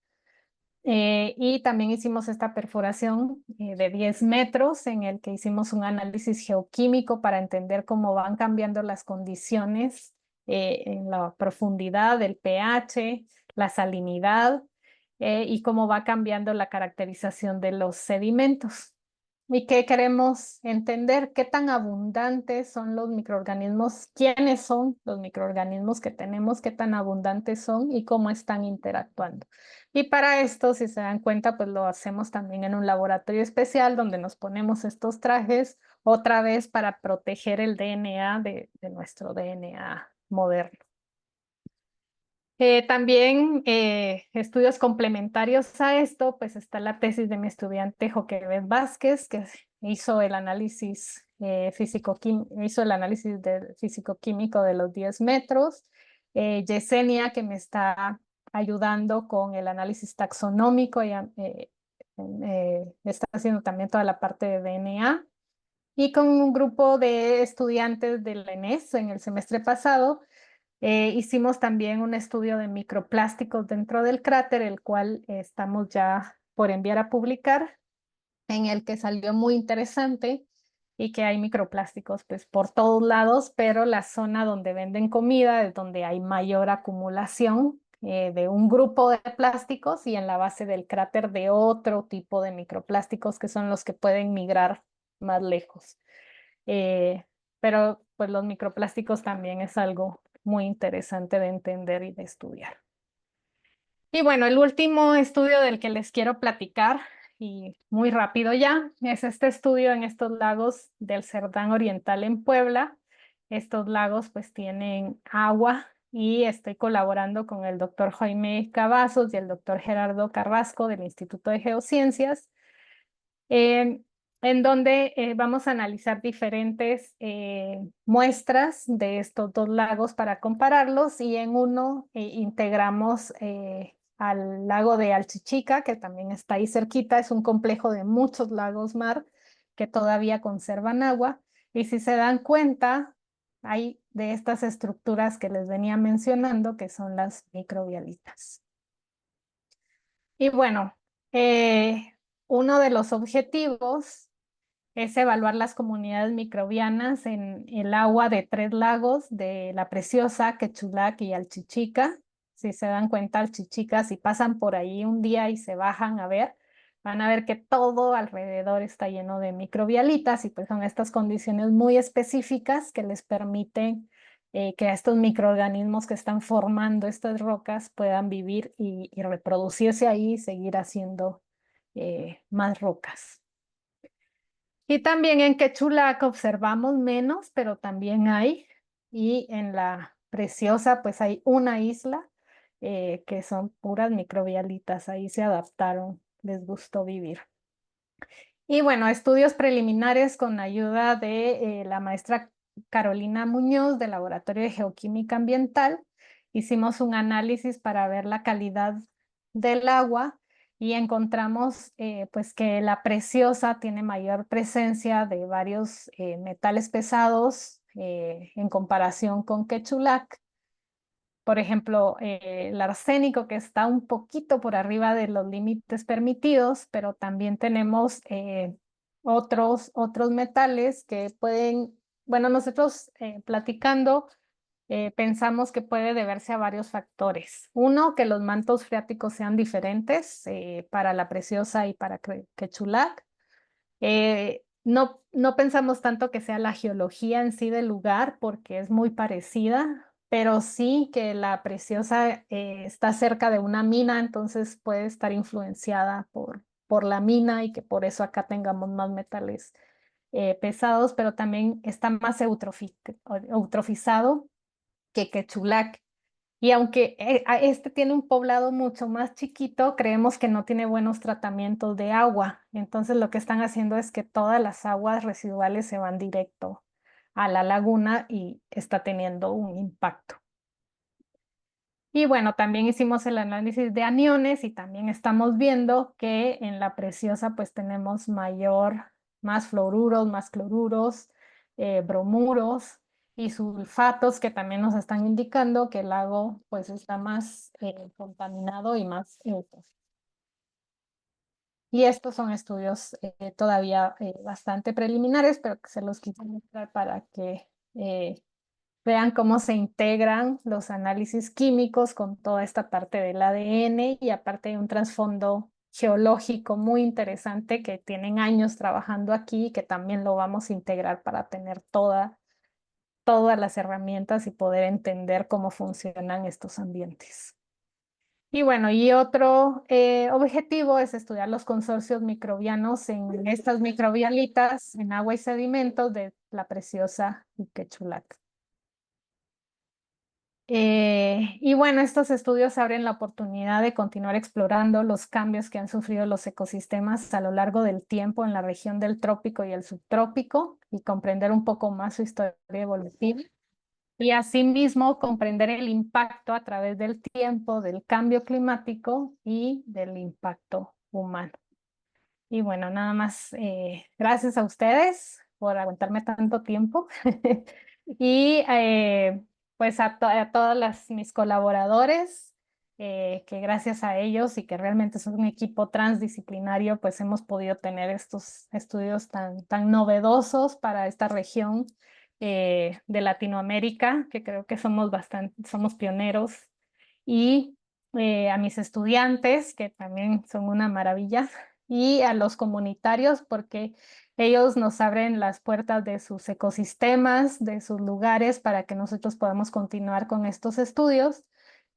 Y también hicimos esta perforación de 10 metros en el que hicimos un análisis geoquímico para entender cómo van cambiando las condiciones en la profundidad del pH, la salinidad y cómo va cambiando la caracterización de los sedimentos. ¿Y qué queremos entender? ¿Qué tan abundantes son los microorganismos? ¿Quiénes son los microorganismos que tenemos? ¿Qué tan abundantes son y cómo están interactuando? Y para esto, si se dan cuenta, pues lo hacemos también en un laboratorio especial donde nos ponemos estos trajes otra vez para proteger el DNA de nuestro DNA moderno. También estudios complementarios a esto, pues está la tesis de mi estudiante Joquebed Vázquez, que hizo el análisis físico-químico de los 10 metros. Yesenia, que me está ayudando con el análisis taxonómico, ella está haciendo también toda la parte de DNA. Y con un grupo de estudiantes del ENES en el semestre pasado, hicimos también un estudio de microplásticos dentro del cráter, el cual estamos ya por enviar a publicar, en el que salió muy interesante y que hay microplásticos pues por todos lados, pero la zona donde venden comida es donde hay mayor acumulación de un grupo de plásticos y en la base del cráter de otro tipo de microplásticos que son los que pueden migrar más lejos. Eh, pero pues los microplásticos también es algo muy interesante de entender y de estudiar. Y bueno, el último estudio del que les quiero platicar, y muy rápido ya, es este estudio en estos lagos del Cerdán Oriental en Puebla. Estos lagos pues tienen agua y estoy colaborando con el doctor Jaime Cavazos y el doctor Gerardo Carrasco del Instituto de Geociencias eh, en donde vamos a analizar diferentes muestras de estos dos lagos para compararlos y en uno integramos al lago de Alchichica, que también está ahí cerquita, es un complejo de muchos lagos mar que todavía conservan agua y si se dan cuenta, hay de estas estructuras que les venía mencionando que son las microbialitas. Y bueno, uno de los objetivos es evaluar las comunidades microbianas en el agua de tres lagos de La Preciosa, Quechulac y Alchichica. Si se dan cuenta, Alchichica, si pasan por ahí un día y se bajan a ver, van a ver que todo alrededor está lleno de microbialitas y pues son estas condiciones muy específicas que les permiten que estos microorganismos que están formando estas rocas puedan vivir y reproducirse ahí y seguir haciendo más rocas. Y también en Quechulac observamos menos, pero también hay. Y en La Preciosa, pues hay una isla que son puras microbialitas. Ahí se adaptaron, les gustó vivir. Y bueno, estudios preliminares con ayuda de la maestra Carolina Muñoz del Laboratorio de Geoquímica Ambiental. Hicimos un análisis para ver la calidad del agua y encontramos pues que La Preciosa tiene mayor presencia de varios metales pesados en comparación con Quechulac. Por ejemplo, el arsénico que está un poquito por arriba de los límites permitidos, pero también tenemos otros metales que pueden, bueno, nosotros platicando pensamos que puede deberse a varios factores. Uno, que los mantos freáticos sean diferentes para La Preciosa y para Quechulac. No pensamos tanto que sea la geología en sí del lugar porque es muy parecida, pero sí que La Preciosa está cerca de una mina, entonces puede estar influenciada por la mina y que por eso acá tengamos más metales pesados, pero también está más eutrofizado que Quechulac. Y aunque este tiene un poblado mucho más chiquito, creemos que no tiene buenos tratamientos de agua. Entonces lo que están haciendo es que todas las aguas residuales se van directo a la laguna y está teniendo un impacto. Y bueno, también hicimos el análisis de aniones y también estamos viendo que en la preciosa pues tenemos más fluoruros, más cloruros, bromuros y sulfatos que también nos están indicando que el lago pues está más contaminado y más y estos son estudios todavía bastante preliminares, pero que se los quise mostrar para que vean cómo se integran los análisis químicos con toda esta parte del ADN y aparte de un trasfondo geológico muy interesante que tienen años trabajando aquí y que también lo vamos a integrar para tener todas las herramientas y poder entender cómo funcionan estos ambientes. Y bueno, y otro objetivo es estudiar los consorcios microbianos en estas microbialitas en agua y sedimentos de la preciosa Iquechulac. Y bueno, estos estudios abren la oportunidad de continuar explorando los cambios que han sufrido los ecosistemas a lo largo del tiempo en la región del trópico y el subtrópico y comprender un poco más su historia evolutiva. Y asimismo comprender el impacto a través del tiempo del cambio climático y del impacto humano. Y bueno, nada más, gracias a ustedes por aguantarme tanto tiempo. Y pues a todos mis colaboradores, que gracias a ellos y que realmente son un equipo transdisciplinario, pues hemos podido tener estos estudios tan novedosos para esta región de Latinoamérica, que creo que somos pioneros. Y a mis estudiantes, que también son una maravilla, y a los comunitarios, porque ellos nos abren las puertas de sus ecosistemas, de sus lugares, para que nosotros podamos continuar con estos estudios.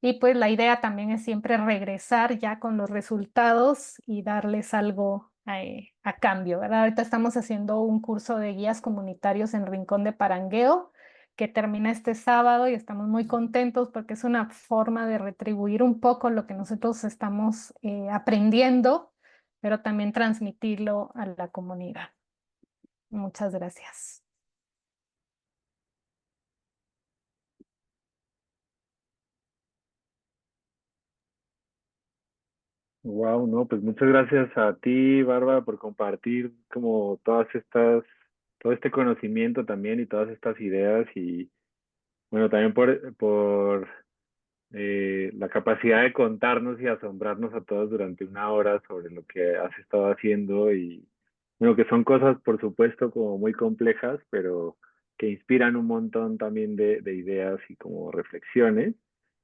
Y pues la idea también es siempre regresar ya con los resultados y darles algo a cambio, ¿verdad? Ahorita estamos haciendo un curso de guías comunitarios en Rincón de Parangueo que termina este sábado y estamos muy contentos porque es una forma de retribuir un poco lo que nosotros estamos aprendiendo, pero también transmitirlo a la comunidad. Muchas gracias. Wow, no, pues muchas gracias a ti, Bárbara, por compartir como todo este conocimiento también y todas estas ideas y bueno, también por la capacidad de contarnos y asombrarnos a todos durante una hora sobre lo que has estado haciendo y bueno, que son cosas por supuesto como muy complejas, pero que inspiran un montón también de ideas y como reflexiones.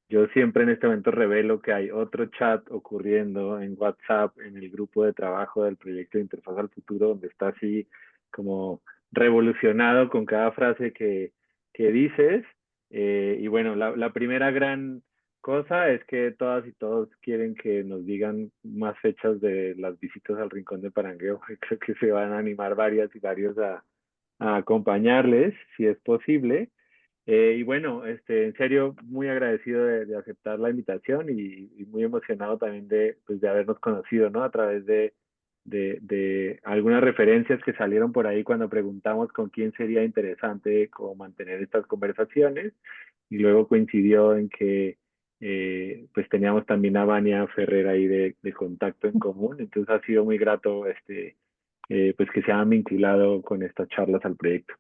Yo siempre en este momento revelo que hay otro chat ocurriendo en WhatsApp, en el grupo de trabajo del proyecto de Interfaz al Futuro, donde está así como revolucionado con cada frase que dices. Y bueno, la primera gran cosa es que todas y todos quieren que nos digan más fechas de las visitas al Rincón de Parangueo. Creo que se van a animar varias y varios a acompañarles, si es posible. Y bueno, en serio, muy agradecido de aceptar la invitación y muy emocionado también pues, de habernos conocido, ¿no? A través de algunas referencias que salieron por ahí cuando preguntamos con quién sería interesante como mantener estas conversaciones y luego coincidió en que pues teníamos también a Vania Ferrer ahí de contacto en común, entonces ha sido muy grato pues que se han vinculado con estas charlas al proyecto.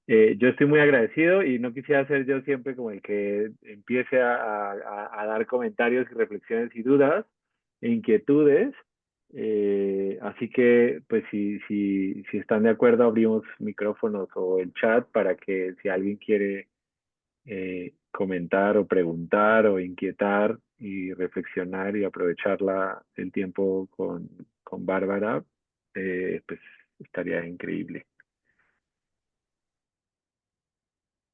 Yo estoy muy agradecido y no quisiera ser yo siempre como el que empiece a dar comentarios y reflexiones y dudas e inquietudes. Así que, pues, si están de acuerdo, abrimos micrófonos o el chat para que si alguien quiere comentar o preguntar o inquietar y reflexionar y aprovechar el tiempo con Bárbara, pues estaría increíble.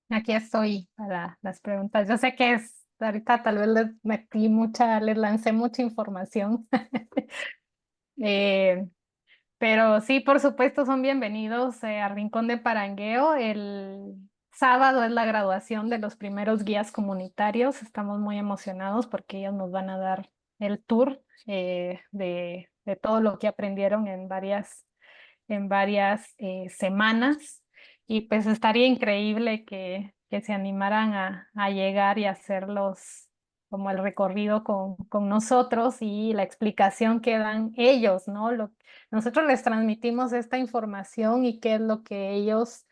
Aquí estoy para las preguntas. Yo sé que ahorita tal vez les lancé mucha información. Eh, Pero sí, por supuesto, son bienvenidos a Rincón de Parangueo. El sábado es la graduación de los primeros guías comunitarios. Estamos muy emocionados porque ellos nos van a dar el tour de todo lo que aprendieron en varias semanas. Y pues estaría increíble que se animaran a llegar y hacerlos como el recorrido con nosotros y la explicación que dan ellos, ¿no? Nosotros les transmitimos esta información y qué es lo que ellos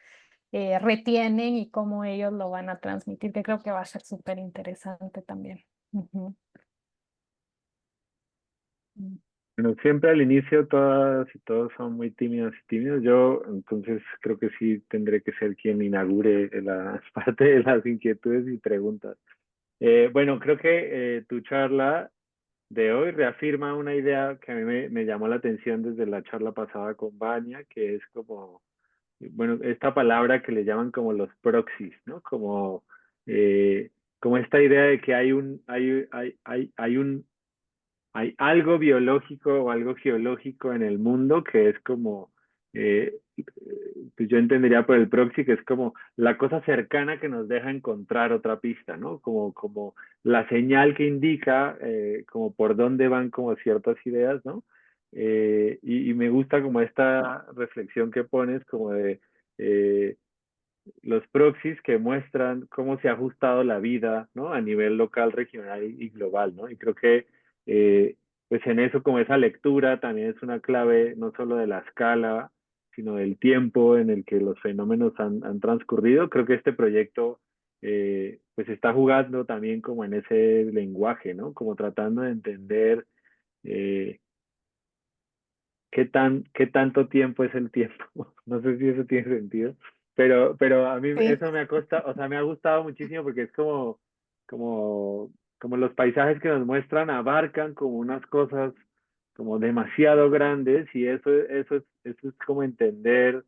retienen y cómo ellos lo van a transmitir, que creo que va a ser súper interesante también. Ujú. Mm. Bueno, siempre al inicio todas y todos son muy tímidos y tímidos. Yo entonces creo que sí tendré que ser quien inaugure la parte de las inquietudes y preguntas. Bueno, creo que tu charla de hoy reafirma una idea que a mí me llamó la atención desde la charla pasada con Vania, que es como, bueno, esta palabra que le llaman como los proxies, ¿no? Eh, como esta idea de que hay algo biológico o algo geológico en el mundo que es como, pues yo entendería por el proxy que es como la cosa cercana que nos deja encontrar otra pista, ¿no? Como la señal que indica como por dónde van como ciertas ideas, ¿no? Y me gusta como esta reflexión que pones como de eh, los proxies que muestran cómo se ha ajustado la vida, ¿no? A nivel local, regional y global, ¿no? Y creo que, pues en eso, como esa lectura, también es una clave no solo de la escala, sino del tiempo en el que los fenómenos han transcurrido. Creo que este proyecto, pues está jugando también como en ese lenguaje, ¿no? Como tratando de entender eh, qué tanto tiempo es el tiempo. No sé si eso tiene sentido, pero a mí Sí. eso me ha costado, o sea, me ha gustado muchísimo porque es como, como los paisajes que nos muestran abarcan como unas cosas como demasiado grandes y eso es como entender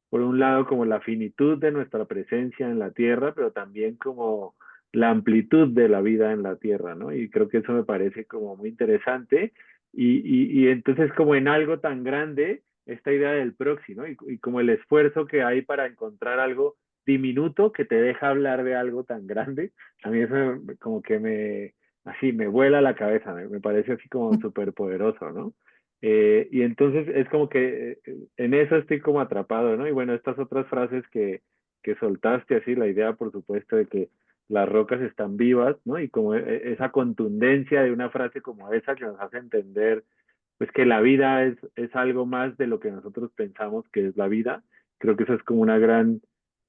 por un lado como la finitud de nuestra presencia en la Tierra, pero también como la amplitud de la vida en la Tierra, ¿no? Y creo que eso me parece como muy interesante. Y entonces como en algo tan grande, esta idea del proxy, ¿no? Y como el esfuerzo que hay para encontrar algo diminuto que te deja hablar de algo tan grande, a mí eso como que así, me vuela la cabeza, me parece así como súper poderoso, ¿no? Y entonces es como que en eso estoy como atrapado, ¿no? Y bueno, estas otras frases que soltaste, así, la idea, por supuesto, de que las rocas están vivas, ¿no? Y como esa contundencia de una frase como esa que nos hace entender pues que la vida es algo más de lo que nosotros pensamos que es la vida. Creo que eso es como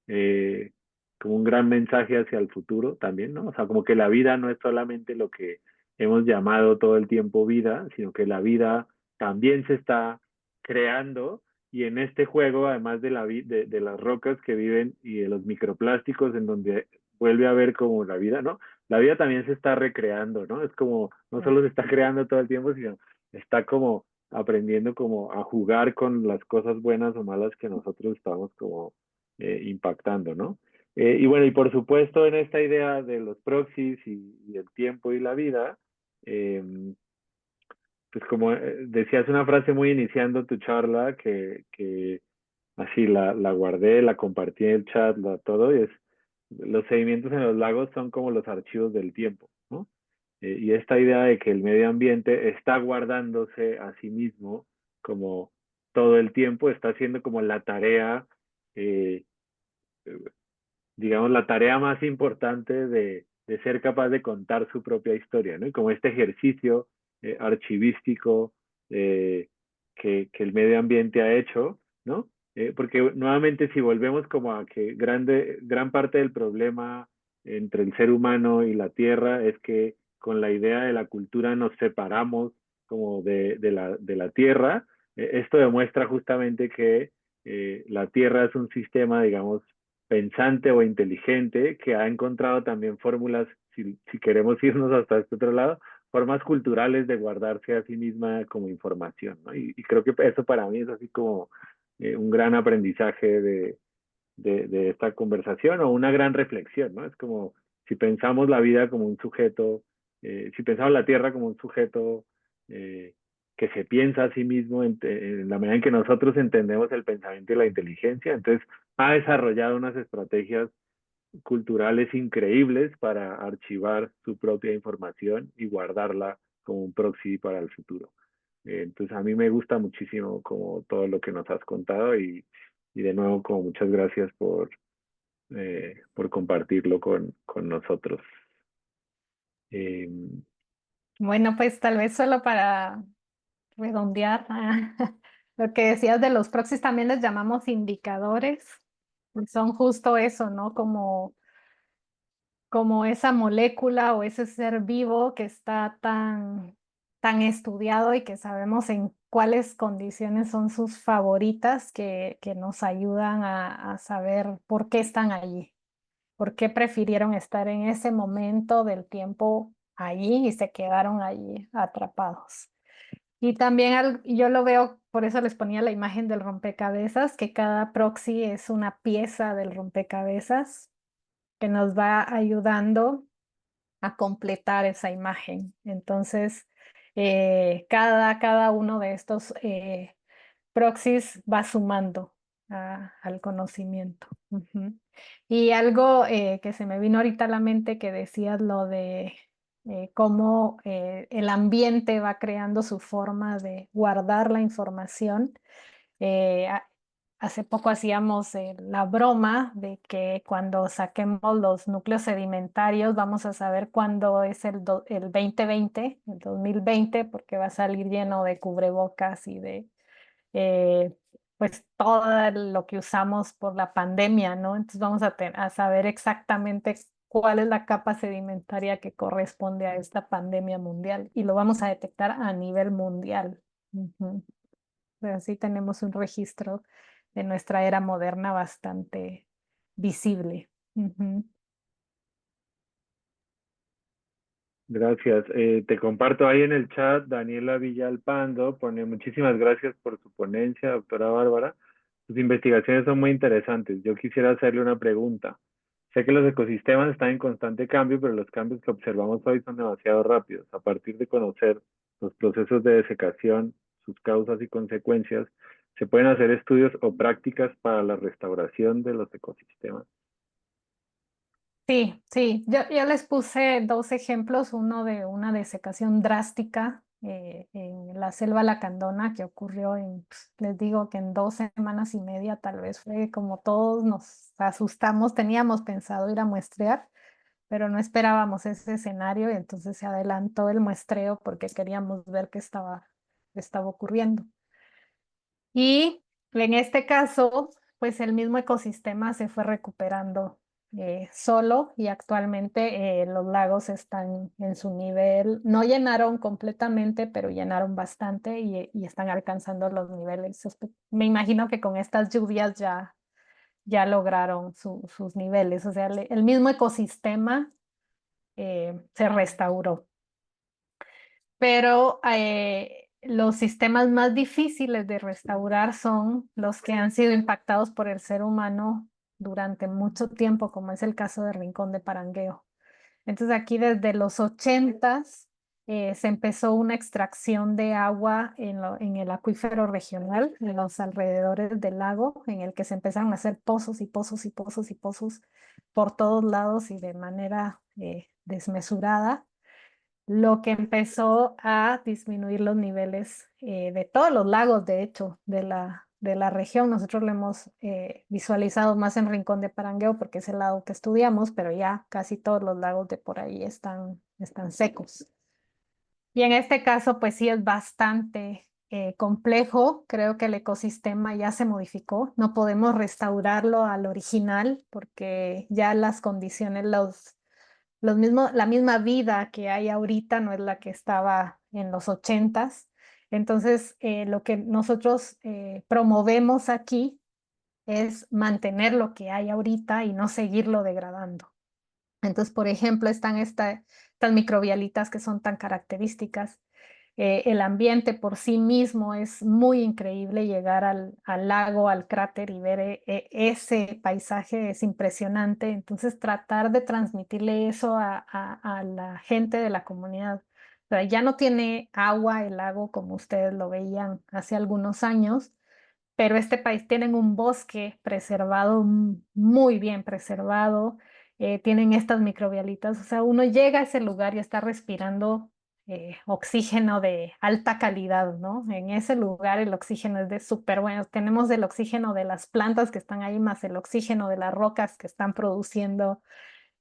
eh, como un gran mensaje hacia el futuro también, ¿no? O sea, como que la vida no es solamente lo que hemos llamado todo el tiempo vida, sino que la vida también se está creando y en este juego, además de las rocas que viven y de los microplásticos en donde vuelve a ver como la vida, ¿no? La vida también se está recreando, ¿no? Es como, no solo se está creando todo el tiempo, sino está como aprendiendo como a jugar con las cosas buenas o malas que nosotros estamos como impactando, ¿no? Y bueno, y por supuesto en esta idea de los proxies y el tiempo y la vida, eh, pues como decías una frase muy iniciando tu charla que así la guardé, la compartí en el chat, todo, y es, los sedimentos en los lagos son como los archivos del tiempo, ¿no? Y esta idea de que el medio ambiente está guardándose a sí mismo como todo el tiempo, está haciendo como la tarea, eh, digamos, la tarea más importante de ser capaz de contar su propia historia, ¿no? Y como este ejercicio archivístico que el medio ambiente ha hecho, ¿no? Porque nuevamente si volvemos como a que gran parte del problema entre el ser humano y la tierra es que con la idea de la cultura nos separamos como de la tierra. Esto demuestra justamente que la tierra es un sistema, digamos, pensante o inteligente que ha encontrado también fórmulas, si queremos irnos hasta este otro lado, formas culturales de guardarse a sí misma como información, ¿no? Y creo que eso para mí es así como un gran aprendizaje de esta conversación o una gran reflexión, ¿no? Es como si pensamos la vida como un sujeto, si pensamos la Tierra como un sujeto eh, que se piensa a sí mismo en la medida en que nosotros entendemos el pensamiento y la inteligencia, entonces ha desarrollado unas estrategias culturales increíbles para archivar su propia información y guardarla como un proxy para el futuro. Entonces a mí me gusta muchísimo como todo lo que nos has contado y de nuevo como muchas gracias por compartirlo con nosotros. Em, Bueno, pues tal vez solo para redondear lo que decías de los proxies, también les llamamos indicadores. Y son justo eso, ¿no? Como esa molécula o ese ser vivo que está tan estudiado y que sabemos en cuáles condiciones son sus favoritas que nos ayudan a saber por qué están allí, por qué prefirieron estar en ese momento del tiempo allí y se quedaron allí atrapados. Y también yo lo veo, por eso les ponía la imagen del rompecabezas, que cada proxy es una pieza del rompecabezas que nos va ayudando a completar esa imagen. Entonces, cada uno de estos proxies va sumando al conocimiento. Ujú. Y algo que se me vino ahorita a la mente que decías lo de cómo el ambiente va creando su forma de guardar la información. Eh, a- Hace poco hacíamos la broma de que cuando saquemos los núcleos sedimentarios vamos a saber cuándo es el 2020, el 2020, porque va a salir lleno de cubrebocas y de eh, pues todo lo que usamos por la pandemia, ¿no? Entonces vamos a saber exactamente cuál es la capa sedimentaria que corresponde a esta pandemia mundial y lo vamos a detectar a nivel mundial. Ujú. Pero así tenemos un registro de nuestra era moderna bastante visible. Ujú. Gracias. Te comparto ahí en el chat, Daniela Villalpando pone muchísimas gracias por su ponencia, doctora Bárbara. Sus investigaciones son muy interesantes. Yo quisiera hacerle una pregunta. Sé que los ecosistemas están en constante cambio, pero los cambios que observamos hoy son demasiado rápidos. A partir de conocer los procesos de desecación, sus causas y consecuencias, se pueden hacer estudios o prácticas para la restauración de los ecosistemas. Sí, sí, yo les puse dos ejemplos, uno de una desecación drástica en la selva lacandona que ocurrió les digo que en 2 semanas y media, tal vez fue como todos nos asustamos, teníamos pensado ir a muestrear, pero no esperábamos ese escenario y entonces se adelantó el muestreo porque queríamos ver qué estaba ocurriendo. Y en este caso, pues el mismo ecosistema se fue recuperando solo y actualmente los lagos están en su nivel, no llenaron completamente, pero llenaron bastante y están alcanzando los niveles. Me imagino que con estas lluvias ya lograron sus niveles, o sea, el mismo ecosistema se restauró. Pero los sistemas más difíciles de restaurar son los que han sido impactados por el ser humano durante mucho tiempo, como es el caso de Rincón de Parangueo. Entonces aquí desde los 80s se empezó una extracción de agua en el acuífero regional, en los alrededores del lago, en el que se empezaron a hacer pozos y pozos y pozos y pozos por todos lados y de manera desmesurada, lo que empezó a disminuir los niveles de todos los lagos, de hecho, de la región. Nosotros lo hemos visualizado más en Rincón de Parangueo porque es el lago que estudiamos, pero ya casi todos los lagos de por ahí están secos. Y en este caso, pues sí es bastante complejo. Creo que el ecosistema ya se modificó. No podemos restaurarlo al original porque ya las condiciones, la misma vida que hay ahorita no es la que estaba en los 80s. Entonces, lo que nosotros promovemos aquí es mantener lo que hay ahorita y no seguirlo degradando. Entonces, por ejemplo, están estas microbialitas que son tan características. El ambiente por sí mismo es muy increíble. Llegar al lago, al cráter y ver ese paisaje es impresionante. Entonces, tratar de transmitirle eso a la gente de la comunidad. O sea, ya no tiene agua el lago como ustedes lo veían hace algunos años, pero este país tienen un bosque preservado, muy bien preservado, tienen estas microbialitas, o sea, uno llega a ese lugar y está respirando oxígeno de alta calidad, ¿no? En ese lugar el oxígeno es de súper bueno, tenemos el oxígeno de las plantas que están ahí, más el oxígeno de las rocas que están produciendo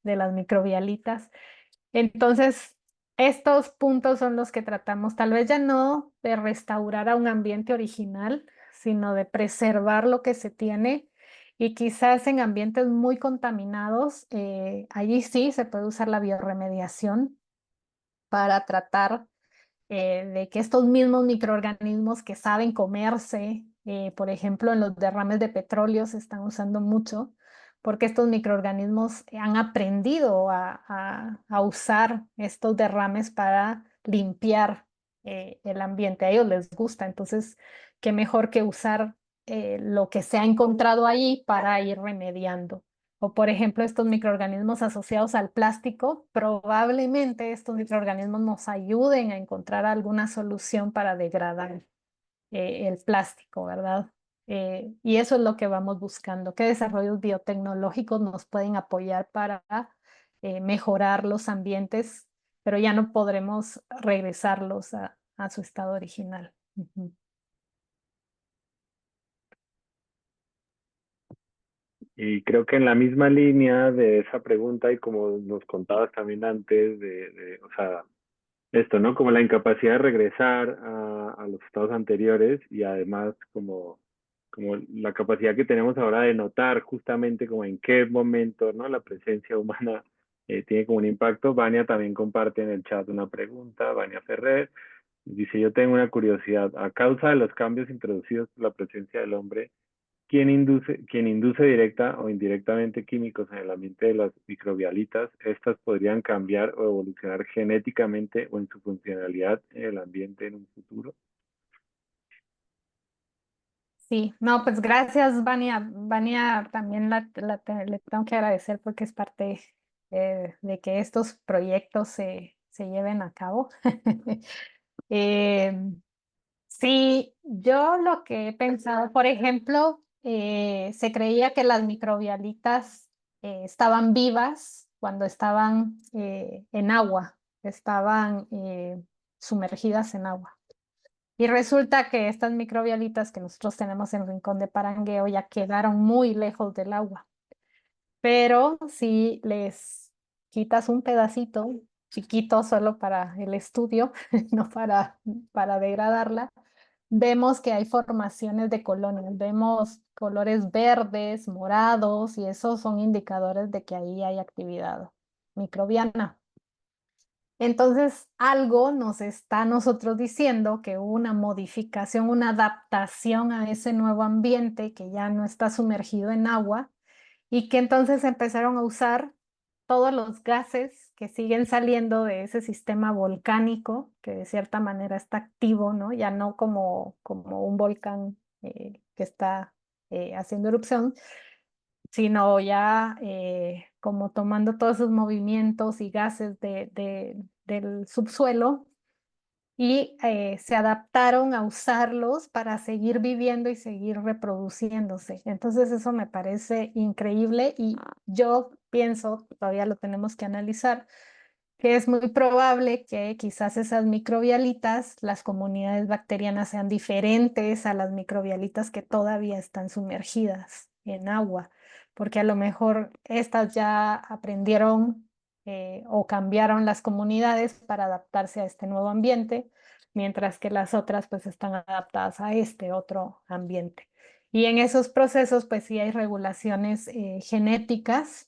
de las microbialitas. Entonces, estos puntos son los que tratamos, tal vez ya no de restaurar a un ambiente original, sino de preservar lo que se tiene y quizás en ambientes muy contaminados, allí sí se puede usar la biorremediación para tratar de que estos mismos microorganismos que saben comerse, por ejemplo, en los derrames de petróleo se están usando mucho, porque estos microorganismos han aprendido a usar estos derrames para limpiar el ambiente. A ellos les gusta, entonces, qué mejor que usar lo que se ha encontrado ahí para ir remediando. O por ejemplo, estos microorganismos asociados al plástico, probablemente estos microorganismos nos ayuden a encontrar alguna solución para degradar el plástico, ¿verdad? Y eso es lo que vamos buscando. ¿Qué desarrollos biotecnológicos nos pueden apoyar para mejorar los ambientes, pero ya no podremos regresarlos a su estado original? Ujú. Y creo que en la misma línea de esa pregunta y como nos contabas también antes o sea, esto, ¿no? Como la incapacidad de regresar a los estados anteriores y además como la capacidad que tenemos ahora de notar justamente como en qué momento, ¿no? La presencia humana tiene como un impacto. Vania también comparte en el chat una pregunta, Vania Ferrer, dice, yo tengo una curiosidad, a causa de los cambios introducidos por la presencia del hombre, quien induce directa o indirectamente químicos en el ambiente de las microbialitas, estas podrían cambiar o evolucionar genéticamente o en su funcionalidad en el ambiente en un futuro. Sí, no, pues gracias, Vania. Vania también le tengo que agradecer porque es parte de que estos proyectos se lleven a cabo. Eh, sí, yo lo que he pensado, por ejemplo, se creía que las microbialitas estaban vivas cuando estaban en agua, estaban sumergidas en agua. Y resulta que estas microbialitas que nosotros tenemos en Rincón de Parangueo ya quedaron muy lejos del agua. Pero si les quitas un pedacito chiquito solo para el estudio, no para degradarla, vemos que hay formaciones de colonias, vemos colores verdes, morados, y esos son indicadores de que ahí hay actividad microbiana. Entonces, algo nos está a nosotros diciendo que hubo una modificación, una adaptación a ese nuevo ambiente que ya no está sumergido en agua y que entonces empezaron a usar todos los gases que siguen saliendo de ese sistema volcánico, que de cierta manera está activo, ¿no? Ya no como un volcán que está haciendo erupción, sino ya como tomando todos esos movimientos y gases del subsuelo y se adaptaron a usarlos para seguir viviendo y seguir reproduciéndose. Entonces eso me parece increíble y yo pienso, todavía lo tenemos que analizar, que es muy probable que quizás esas microbialitas, las comunidades bacterianas sean diferentes a las microbialitas que todavía están sumergidas en agua, porque a lo mejor estas ya aprendieron o cambiaron las comunidades para adaptarse a este nuevo ambiente, mientras que las otras pues están adaptadas a este otro ambiente. Y en esos procesos pues sí hay regulaciones genéticas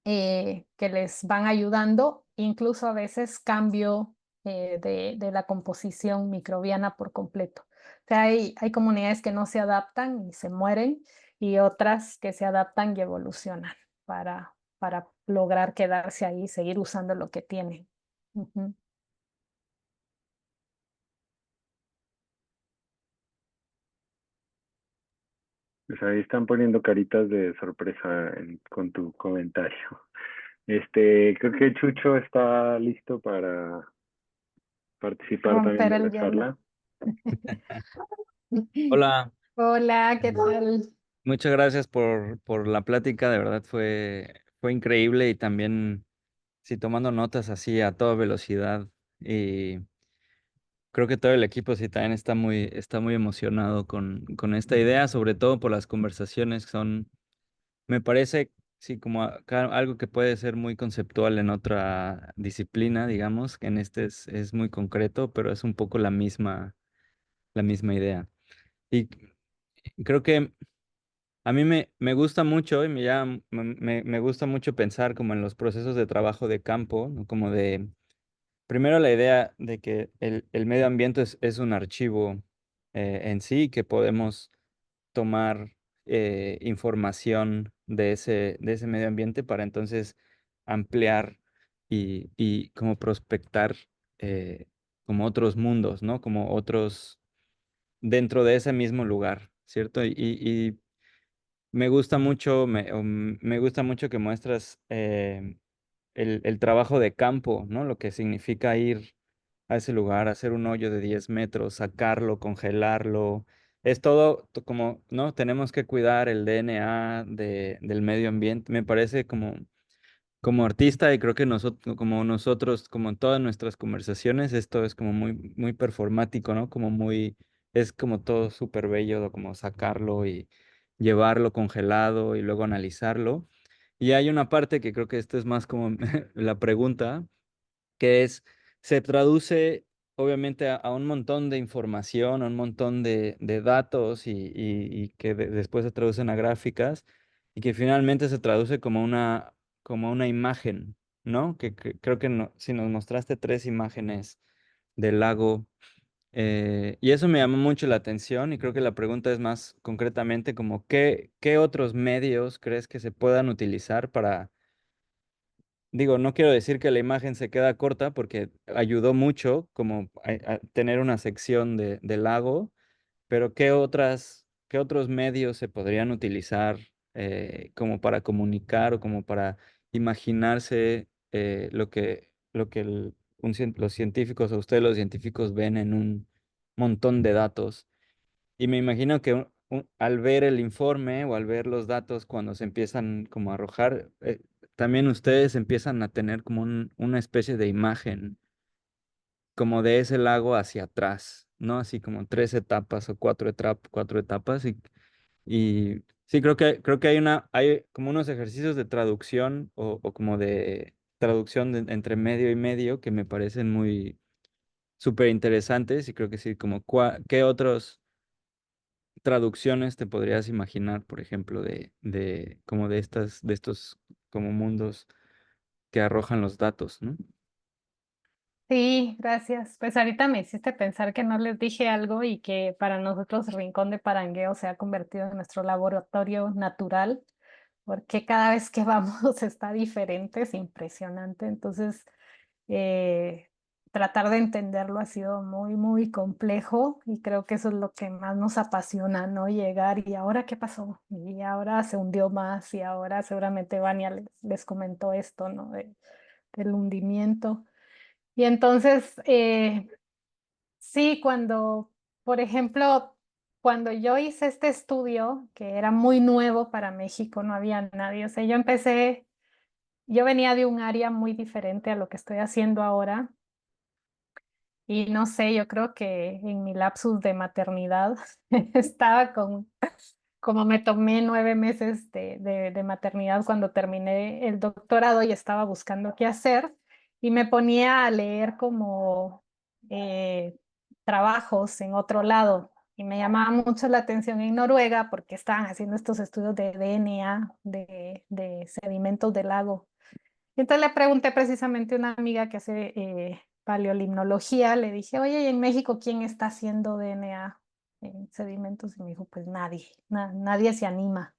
que les van ayudando, incluso a veces cambio de la composición microbiana por completo. O sea, hay comunidades que no se adaptan y se mueren y otras que se adaptan y evolucionan para lograr quedarse ahí y seguir usando lo que tienen. Ujú. Pues ahí están poniendo caritas de sorpresa con tu comentario. Creo que Chucho está listo para participar también Romper de la el hielo. charla. Hola, Hola, ¿qué tal? muchas gracias por la plática, de verdad fue increíble y también, sí, tomando notas así a toda velocidad y creo que todo el equipo sí también está muy emocionado con esta idea, sobre todo por las conversaciones que son, me parece, sí, como algo que puede ser muy conceptual en otra disciplina, digamos, que en este es muy concreto, pero es un poco la misma idea. Y creo que a mí me gusta mucho y me gusta mucho pensar como en los procesos de trabajo de campo, ¿no? Como de, primero la idea de que el medio ambiente es un archivo en sí, que podemos tomar información de ese medio ambiente para entonces ampliar y como prospectar como otros mundos, ¿no? Como otros dentro de ese mismo lugar, ¿cierto? Y me gusta mucho, me gusta mucho que muestras el trabajo de campo, ¿no? Lo que significa ir a ese lugar, hacer un hoyo de 10 metros, sacarlo, congelarlo. Es todo como, ¿no? Tenemos que cuidar el DNA del medio ambiente. Me parece como artista y creo que nosotros, como en todas nuestras conversaciones, esto es como muy performático, ¿no? Es como todo súper bello, como sacarlo y llevarlo congelado y luego analizarlo. Y hay una parte que creo que esto es más como la pregunta, que es, se traduce obviamente a un montón de información, a un montón de datos y que después se traducen a gráficas y que finalmente se traduce como una imagen, ¿no? Que creo que no, si nos mostraste 3 imágenes del lago, y eso me llamó mucho la atención y creo que la pregunta es más concretamente como ¿qué otros medios crees que se puedan utilizar para... Digo, no quiero decir que la imagen se queda corta porque ayudó mucho como a tener una sección del lago, pero qué otros medios se podrían utilizar como para comunicar o como para imaginarse lo que los científicos o ustedes los científicos ven en un montón de datos? Y me imagino que al ver el informe o al ver los datos cuando se empiezan como a arrojar, también ustedes empiezan a tener como una especie de imagen como de ese lago hacia atrás, ¿no? Así como 3 etapas o 4 etapas. Y sí, creo que hay como unos ejercicios de traducción o como de traducción entre medio y medio que me parecen muy súper interesantes y creo que sí, como qué otros traducciones te podrías imaginar, por ejemplo, de como de estos como mundos que arrojan los datos, ¿no? Sí, gracias. Pues ahorita me hiciste pensar que no les dije algo y que para nosotros Rincón de Parangueo se ha convertido en nuestro laboratorio natural, porque cada vez que vamos está diferente, es impresionante. Entonces, eh, tratar de entenderlo ha sido muy complejo y creo que eso es lo que más nos apasiona, ¿no? Llegar y ahora qué pasó, y ahora se hundió más y ahora seguramente Vania les comentó esto, ¿no? Del hundimiento. Y entonces, sí, por ejemplo, cuando yo hice este estudio, que era muy nuevo para México, no había nadie, o sea, yo venía de un área muy diferente a lo que estoy haciendo ahora. Y no sé, yo creo que en mi lapsus de maternidad estaba como me tomé 9 meses de maternidad cuando terminé el doctorado y estaba buscando qué hacer y me ponía a leer como eh, trabajos en otro lado y me llamaba mucho la atención en Noruega porque estaban haciendo estos estudios de DNA de sedimentos del lago. Entonces le pregunté precisamente a una amiga que hace paleolimnología, le dije, oye, ¿y en México quién está haciendo DNA en sedimentos? Y me dijo, pues nadie, nadie se anima.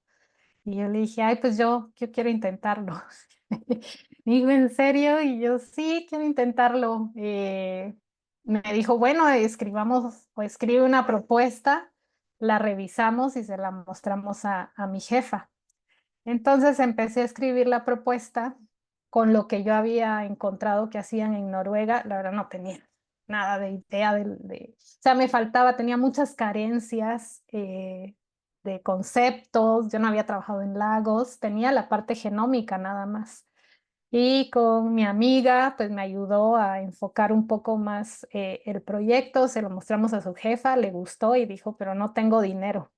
Y yo le dije, ay, pues yo quiero intentarlo. Me dijo, ¿en serio? Y yo, sí, quiero intentarlo. Me dijo, bueno, escribamos o escribe una propuesta, la revisamos y se la mostramos a mi jefa. Entonces empecé a escribir la propuesta con lo que yo había encontrado que hacían en Noruega. La verdad no tenía nada de idea o sea, me faltaba, tenía muchas carencias de conceptos, yo no había trabajado en lagos, tenía la parte genómica nada más. Y con mi amiga, pues me ayudó a enfocar un poco más el proyecto, se lo mostramos a su jefa, le gustó y dijo, pero no tengo dinero.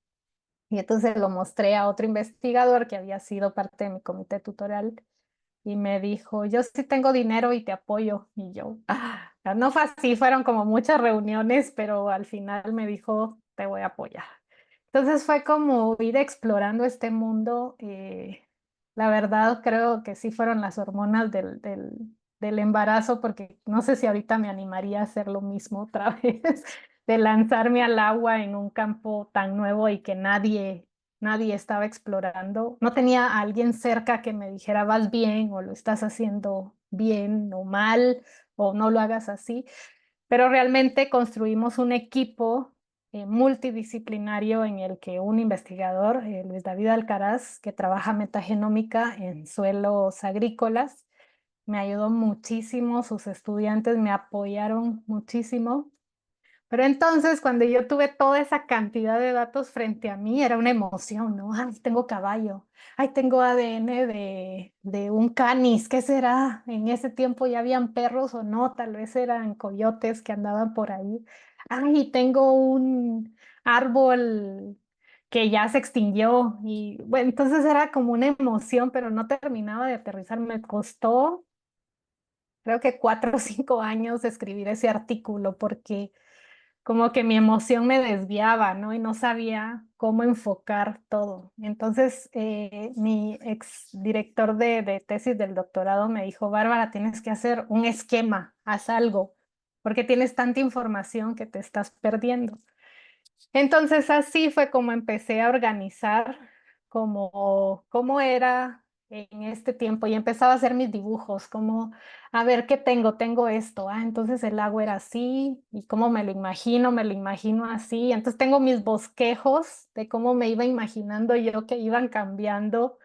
Y entonces lo mostré a otro investigador que había sido parte de mi comité tutorial y me dijo, yo sí tengo dinero y te apoyo. Y yo, no fue así, fueron como muchas reuniones, pero al final me dijo, te voy a apoyar. Entonces fue como ir explorando este mundo. La verdad creo que sí fueron las hormonas del embarazo, porque no sé si ahorita me animaría a hacer lo mismo otra vez, de lanzarme al agua en un campo tan nuevo y que nadie estaba explorando. No tenía a alguien cerca que me dijera, vas bien o lo estás haciendo bien o mal o no lo hagas así. Pero realmente construimos un equipo multidisciplinario en el que un investigador, Luis David Alcaraz, que trabaja metagenómica en suelos agrícolas, me ayudó muchísimo, sus estudiantes me apoyaron muchísimo. Pero entonces, cuando yo tuve toda esa cantidad de datos frente a mí, era una emoción, ¿no? Ay, tengo caballo, ay, tengo ADN de un canis, ¿qué será? En ese tiempo ya habían perros o no, tal vez eran coyotes que andaban por ahí. Ay, tengo un árbol que ya se extinguió. Y bueno, entonces era como una emoción, pero no terminaba de aterrizar. Me costó, creo que 4 o 5 años escribir ese artículo porque como que mi emoción me desviaba, ¿no? Y no sabía cómo enfocar todo. Entonces, mi ex director de tesis del doctorado me dijo, Bárbara, tienes que hacer un esquema, haz algo, porque tienes tanta información que te estás perdiendo. Entonces así fue como empecé a organizar cómo era en este tiempo y empezaba a hacer mis dibujos, como, a ver, ¿qué tengo? Tengo esto, entonces el lago era así y cómo me lo imagino así. Entonces tengo mis bosquejos de cómo me iba imaginando yo que iban cambiando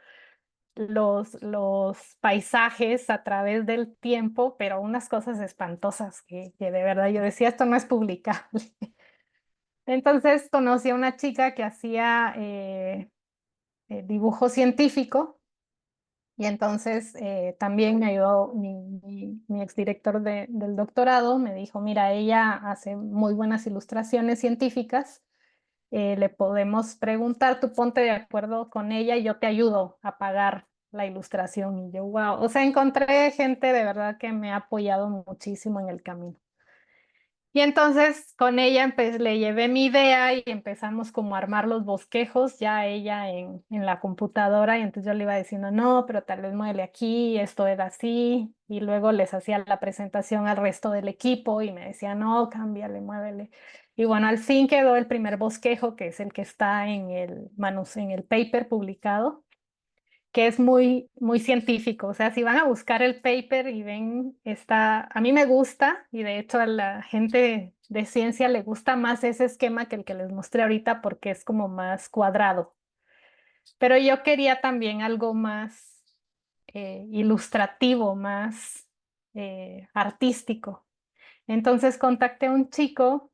los paisajes a través del tiempo, pero unas cosas espantosas que de verdad yo decía, esto no es publicable. Entonces conocí a una chica que hacía dibujo científico y entonces también me ayudó mi exdirector del doctorado, me dijo, mira, ella hace muy buenas ilustraciones científicas, le podemos preguntar, tú ponte de acuerdo con ella y yo te ayudo a pagar la ilustración. Y yo, wow, o sea, encontré gente de verdad que me ha apoyado muchísimo en el camino. Y entonces con ella le llevé mi idea y empezamos como a armar los bosquejos, ya ella en la computadora, y entonces yo le iba diciendo, no, pero tal vez muévele aquí, esto era así, y luego les hacía la presentación al resto del equipo y me decía, no, cámbiale, muévele. Y bueno, al fin quedó el primer bosquejo, que es el que está en el paper publicado, que es muy científico. O sea, si van a buscar el paper y ven, a mí me gusta, y de hecho a la gente de ciencia le gusta más ese esquema que el que les mostré ahorita porque es como más cuadrado. Pero yo quería también algo más ilustrativo, más artístico. Entonces contacté a un chico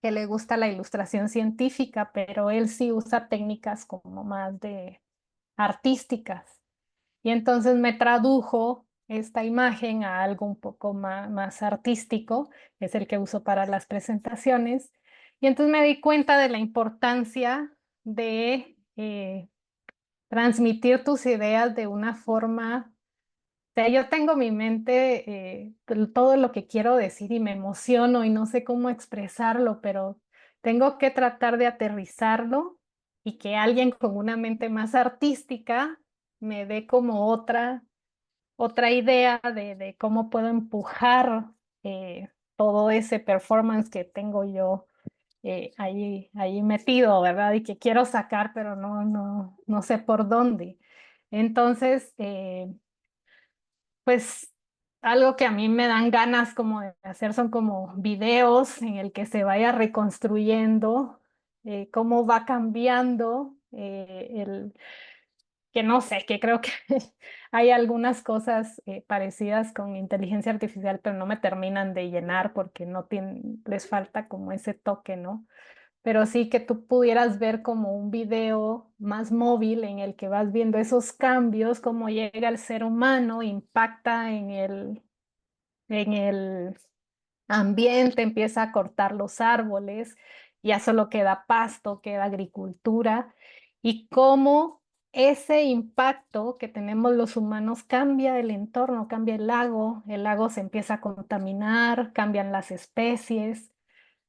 que le gusta la ilustración científica, pero él sí usa técnicas como más de artísticas. Y entonces me tradujo esta imagen a algo un poco más artístico, es el que uso para las presentaciones. Y entonces me di cuenta de la importancia de transmitir tus ideas de una forma. O sea, yo tengo mi mente, todo lo que quiero decir y me emociono y no sé cómo expresarlo, pero tengo que tratar de aterrizarlo y que alguien con una mente más artística me dé como otra idea de cómo puedo empujar todo ese performance que tengo yo ahí metido, ¿verdad? Y que quiero sacar, pero no sé por dónde. Entonces, pues algo que a mí me dan ganas como de hacer son como videos en el que se vaya reconstruyendo cómo va cambiando que no sé, que creo que hay algunas cosas parecidas con inteligencia artificial, pero no me terminan de llenar porque no les falta como ese toque, ¿no? Pero sí que tú pudieras ver como un video más móvil en el que vas viendo esos cambios, cómo llega el ser humano, impacta en el ambiente, empieza a cortar los árboles, ya solo queda pasto, queda agricultura, y cómo ese impacto que tenemos los humanos cambia el entorno, cambia el lago se empieza a contaminar, cambian las especies,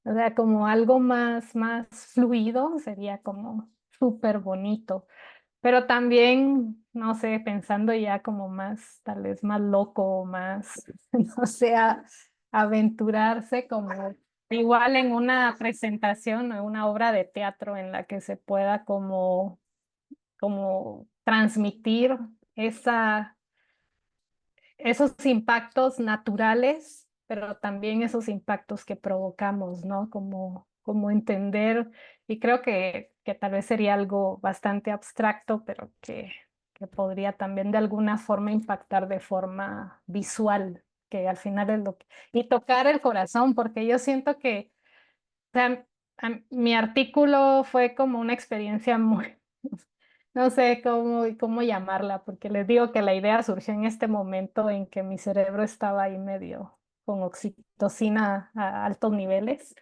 o sea, como algo más fluido, sería como súper bonito. Pero también, no sé, pensando ya como más, tal vez más loco, más, no sé, aventurarse como igual en una presentación o en una obra de teatro en la que se pueda como transmitir esa, esos impactos naturales, pero también esos impactos que provocamos, ¿no? Como entender, y creo que tal vez sería algo bastante abstracto, pero que podría también de alguna forma impactar de forma visual, que al final es lo que... Y tocar el corazón, porque yo siento que, o sea, mi artículo fue como una experiencia muy, no sé cómo llamarla, porque les digo que la idea surgió en este momento en que mi cerebro estaba ahí medio con oxitocina a altos niveles,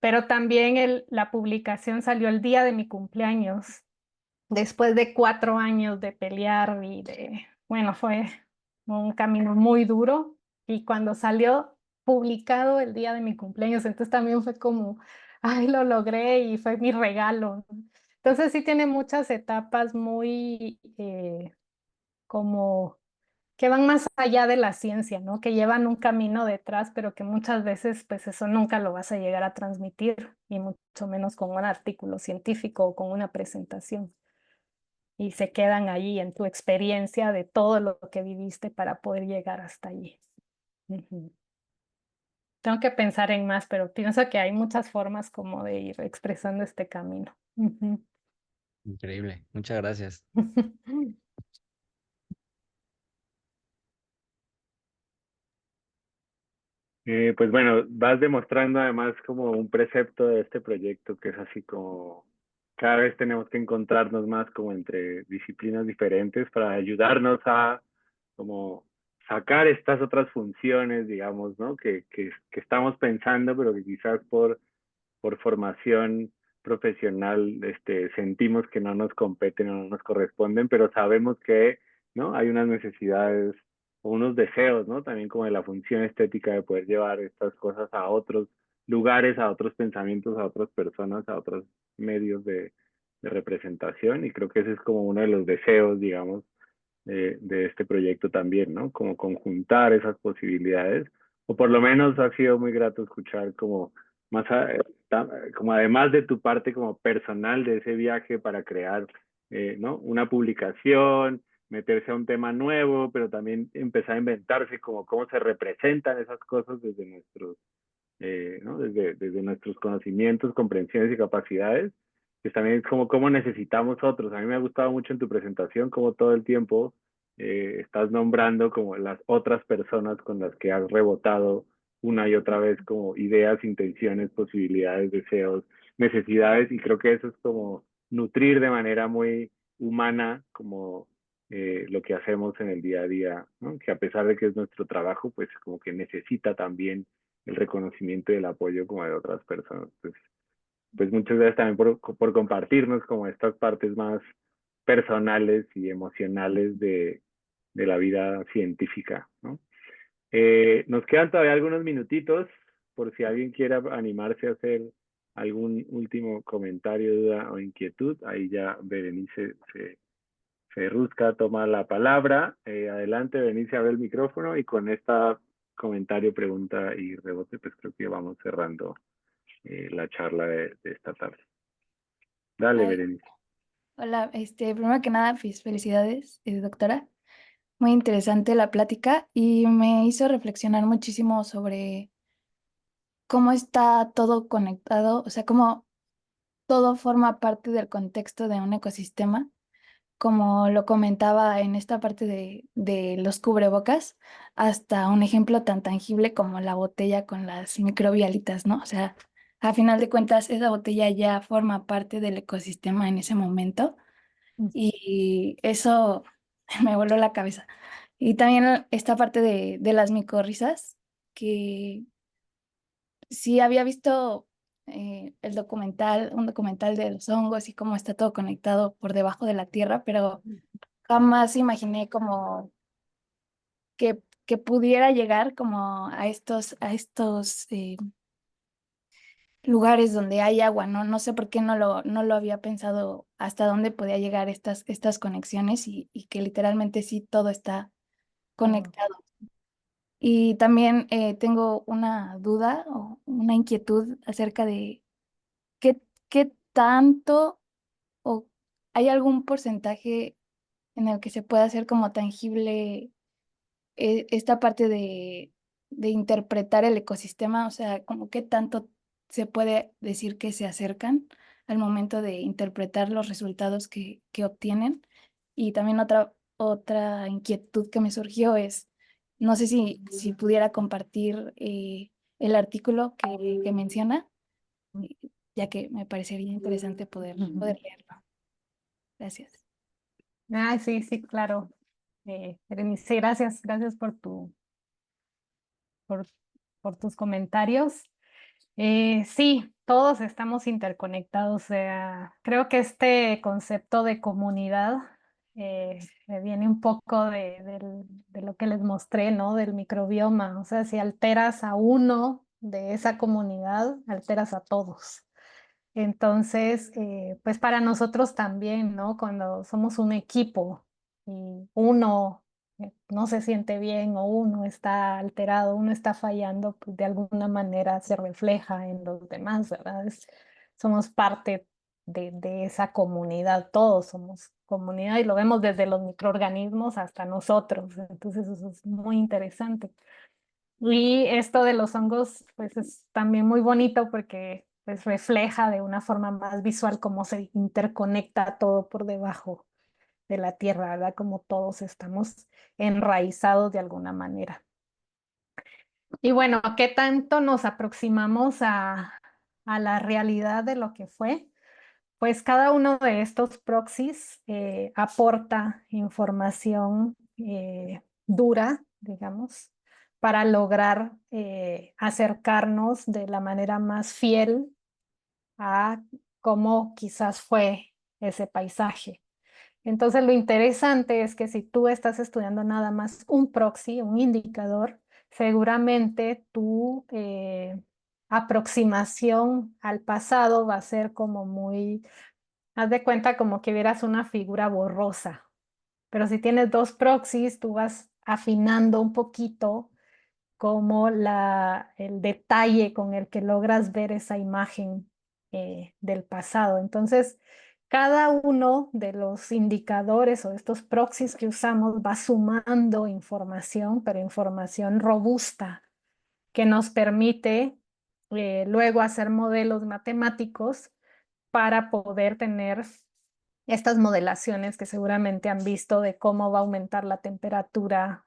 pero también la publicación salió el día de mi cumpleaños, después de 4 años de pelear y bueno, fue un camino muy duro y cuando salió publicado el día de mi cumpleaños, entonces también fue como, ay, lo logré y fue mi regalo. Entonces sí tiene muchas etapas muy como que van más allá de la ciencia, ¿no? Que llevan un camino detrás, pero que muchas veces pues eso nunca lo vas a llegar a transmitir y mucho menos con un artículo científico o con una presentación y se quedan ahí en tu experiencia de todo lo que viviste para poder llegar hasta allí. Ujú. Tengo que pensar en más, pero pienso que hay muchas formas como de ir expresando este camino. Ujú. Increíble, muchas gracias. Pues bueno, vas demostrando además como un precepto de este proyecto que es así como cada vez tenemos que encontrarnos más como entre disciplinas diferentes para ayudarnos a como sacar estas otras funciones, digamos, ¿no? Que estamos pensando, pero que quizás por formación profesional, sentimos que no nos competen o no nos corresponden, pero sabemos que, ¿no? Hay unas necesidades o unos deseos, ¿no? También como de la función estética de poder llevar estas cosas a otros lugares, a otros pensamientos, a otras personas, a otros medios de representación, y creo que ese es como uno de los deseos, digamos, de este proyecto también, ¿no? Como conjuntar esas posibilidades, o por lo menos ha sido muy grato escuchar como más, como además de tu parte como personal de ese viaje para crear, ¿no? Una publicación, meterse a un tema nuevo, pero también empezar a inventarse como cómo se representan esas cosas desde nuestros ¿no? Desde nuestros conocimientos, comprensiones y capacidades, pues también es como cómo necesitamos otros. A mí me ha gustado mucho en tu presentación cómo todo el tiempo estás nombrando como las otras personas con las que has rebotado una y otra vez como ideas, intenciones, posibilidades, deseos, necesidades, y creo que eso es como nutrir de manera muy humana como lo que hacemos en el día a día, ¿no? Que a pesar de que es nuestro trabajo, pues como que necesita también el reconocimiento y el apoyo como de otras personas. Pues muchas gracias también por compartirnos como estas partes más personales y emocionales de la vida científica, ¿no? Nos quedan todavía algunos minutitos por si alguien quiera animarse a hacer algún último comentario, duda o inquietud. Ahí ya Berenice Ferrusca toma la palabra. Adelante, Berenice, abre el micrófono y con esta comentario, pregunta y rebote, pues creo que vamos cerrando la charla de esta tarde. Dale, Ay, Berenice. hola, primero que nada, felicidades, doctora. Muy interesante la plática y me hizo reflexionar muchísimo sobre cómo está todo conectado, o sea, cómo todo forma parte del contexto de un ecosistema, como lo comentaba en esta parte de los cubrebocas, hasta un ejemplo tan tangible como la botella con las microbialitas, ¿no? O sea, a final de cuentas, esa botella ya forma parte del ecosistema en ese momento y eso me voló la cabeza. Y también esta parte de las micorrizas, que sí había visto el documental, un documental de los hongos y cómo está todo conectado por debajo de la tierra, pero jamás imaginé como que pudiera llegar como a estos lugares donde hay agua, ¿no? No sé por qué no lo había pensado hasta dónde podía llegar estas conexiones y que literalmente sí todo está conectado. Y también tengo una duda o una inquietud acerca de qué, qué tanto o hay algún porcentaje en el que se pueda hacer como tangible esta parte de interpretar el ecosistema, o sea, como qué tanto se puede decir que se acercan al momento de interpretar los resultados que obtienen. Y también otra inquietud que me surgió es, no sé si pudiera compartir el artículo que menciona, eh, ya que me parecería interesante poder leerlo. Gracias. Ay, sí, sí, claro. Berenice, gracias, gracias por, por tus comentarios. Sí, todos estamos interconectados. O sea, creo que este concepto de comunidad viene un poco de lo que les mostré, ¿no? Del microbioma. O sea, si alteras a uno de esa comunidad, alteras a todos. Entonces, pues para nosotros también, ¿no? Cuando somos un equipo y uno no se siente bien o uno está alterado, uno está fallando, pues de alguna manera se refleja en los demás, ¿verdad? Somos parte de esa comunidad, todos somos comunidad y lo vemos desde los microorganismos hasta nosotros. Entonces, eso es muy interesante. Y esto de los hongos, pues es también muy bonito porque pues refleja de una forma más visual cómo se interconecta todo por debajo de la tierra, ¿verdad? Como todos estamos enraizados de alguna manera. Y bueno, ¿qué tanto nos aproximamos a la realidad de lo que fue? Pues cada uno de estos proxies aporta información dura, digamos, para lograr acercarnos de la manera más fiel a cómo quizás fue ese paisaje. Entonces, lo interesante es que si tú estás estudiando nada más un proxy, un indicador, seguramente tu aproximación al pasado va a ser como muy. Haz de cuenta como que vieras una figura borrosa, pero si tienes dos proxies, tú vas afinando un poquito como el detalle con el que logras ver esa imagen del pasado. Entonces, cada uno de los indicadores o estos proxies que usamos va sumando información, pero información robusta que nos permite luego hacer modelos matemáticos para poder tener estas modelaciones que seguramente han visto de cómo va a aumentar la temperatura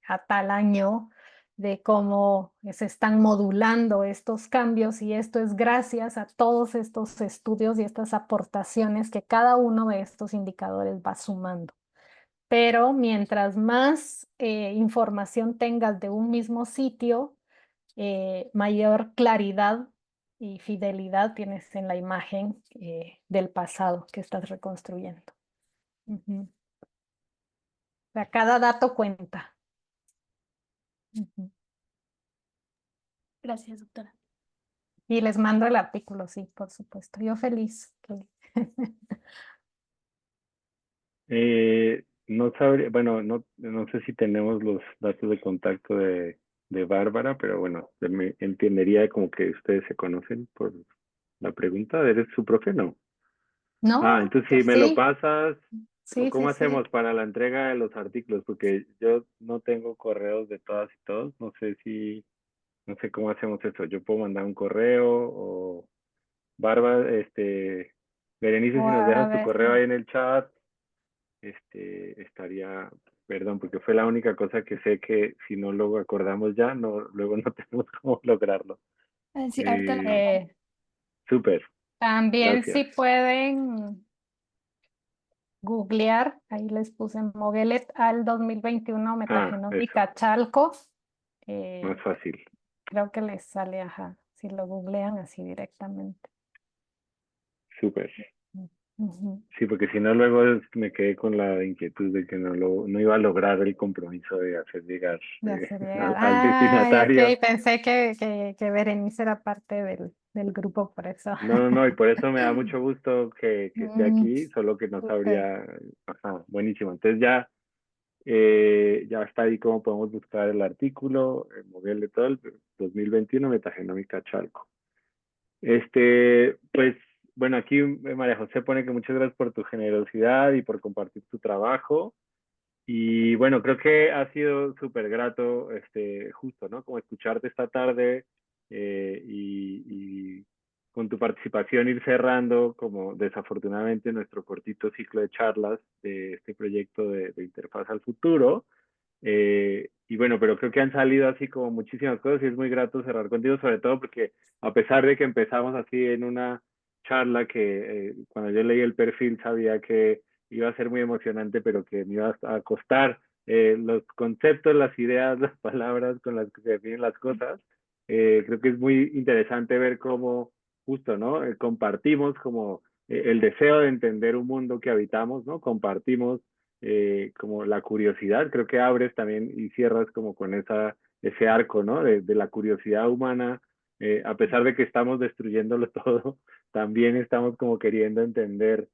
a tal año, de cómo se están modulando estos cambios y esto es gracias a todos estos estudios y estas aportaciones que cada uno de estos indicadores va sumando. Pero mientras más información tengas de un mismo sitio, mayor claridad y fidelidad tienes en la imagen del pasado que estás reconstruyendo. Ujú. O sea, cada dato cuenta. Ujú. Gracias, doctora. Y les mando el artículo, sí, por supuesto. Yo feliz. No sabría, bueno, no sé si tenemos los datos de contacto de Bárbara, pero bueno, me entendería como que ustedes se conocen por la pregunta. ¿Eres su profe? No. No, Entonces si pues me lo sí, pasas, o sí, cómo sí, sí. hacemos para la entrega de los artículos, porque yo no tengo correos de todas y todos, no sé cómo hacemos eso. Yo puedo mandar un correo o Bárbara, Berenice, O si nos a dejas tu ver, correo ahí en el chat, estaría, perdón, porque fue la única cosa que sé que si no lo acordamos ya, no, luego no tenemos cómo lograrlo. Ah, sí, ahorita la Eh, mando. Súper, también gracias. sí pueden googlear, ahí les puse Mogelet al 2021 Eso, metagenómica Chalco. más eh, fácil. Creo que les sale, ajá, si lo googlean así directamente. Súper. Ujú. Sí, porque si no, luego me quedé con la inquietud de que no iba a lograr el compromiso de hacer llegar De hacer llegar. al Ay, destinatario. ok, pensé que Berenice era parte del grupo, por eso. No, y por eso me da mucho gusto que esté Mm, aquí, solo que no súper. sabría. Ajá, buenísimo. Entonces ya está ahí cómo podemos buscar el artículo, el modelo de todo el 2021, metagenómica Chalco. Pues, bueno, aquí María José pone que muchas gracias por tu generosidad y por compartir tu trabajo. Y bueno, creo que ha sido súper grato, justo, ¿no? Como escucharte esta tarde y con tu participación ir cerrando, como desafortunadamente, nuestro cortito ciclo de charlas de este proyecto de Interfaz al Futuro. Y bueno, pero creo que han salido así como muchísimas cosas y es muy grato cerrar contigo, sobre todo porque a pesar de que empezamos así en una charla que cuando yo leí el perfil sabía que iba a ser muy emocionante, pero que me iba a costar los conceptos, las ideas, las palabras con las que se definen las cosas. Creo que es muy interesante ver cómo justo, ¿no? Compartimos como el deseo de entender un mundo que habitamos, ¿no? Compartimos como la curiosidad, creo que abres también y cierras como con ese arco, ¿no? De la curiosidad humana, a pesar de que estamos destruyéndolo todo, también estamos como queriendo entender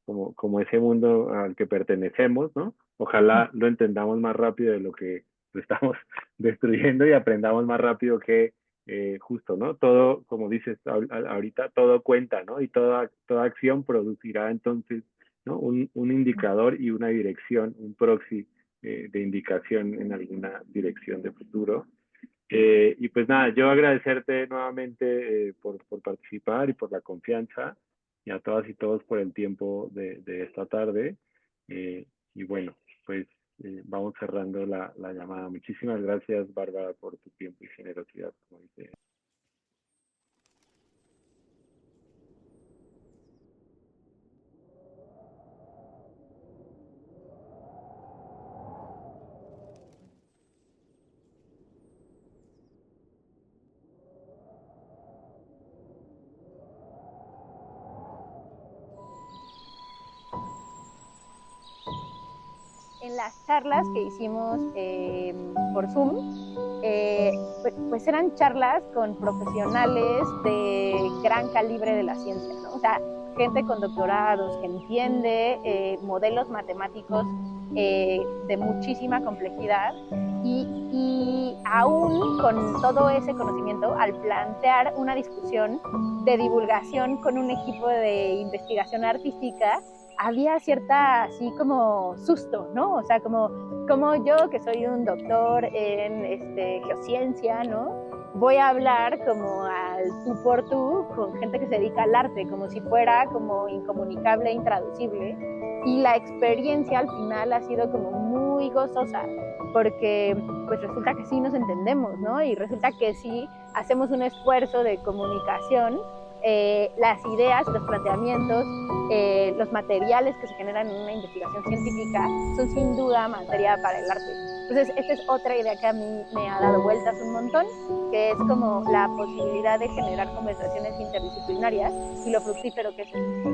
como ese mundo al que pertenecemos, ¿no? Ojalá lo entendamos más rápido de lo que lo estamos destruyendo y aprendamos más rápido que justo, ¿no? Todo, como dices ahorita, todo cuenta, ¿no? Y toda acción producirá entonces, ¿no? Un indicador y una dirección, un proxy de indicación en alguna dirección de futuro. Y pues nada, yo agradecerte nuevamente por participar y por la confianza y a todas y todos por el tiempo de esta tarde. Y bueno, pues vamos cerrando la llamada. Muchísimas gracias, Bárbara, por tu tiempo y generosidad, como dice. En las charlas que hicimos por Zoom, pues eran charlas con profesionales de gran calibre de la ciencia, ¿no? O sea, gente con doctorados que entiende modelos matemáticos de muchísima complejidad y aún con todo ese conocimiento, al plantear una discusión de divulgación con un equipo de investigación artística, había cierta así como susto, ¿no? O sea, como yo, que soy un doctor en geociencia, ¿no? Voy a hablar como al tú por tú con gente que se dedica al arte, como si fuera como incomunicable, intraducible. Y la experiencia al final ha sido como muy gozosa, porque pues resulta que sí nos entendemos, ¿no? Y resulta que sí hacemos un esfuerzo de comunicación. Las ideas, los planteamientos, los materiales que se generan en una investigación científica son sin duda materia para el arte. Entonces, esta es otra idea que a mí me ha dado vueltas un montón, que es como la posibilidad de generar conversaciones interdisciplinarias y lo fructífero que es esto.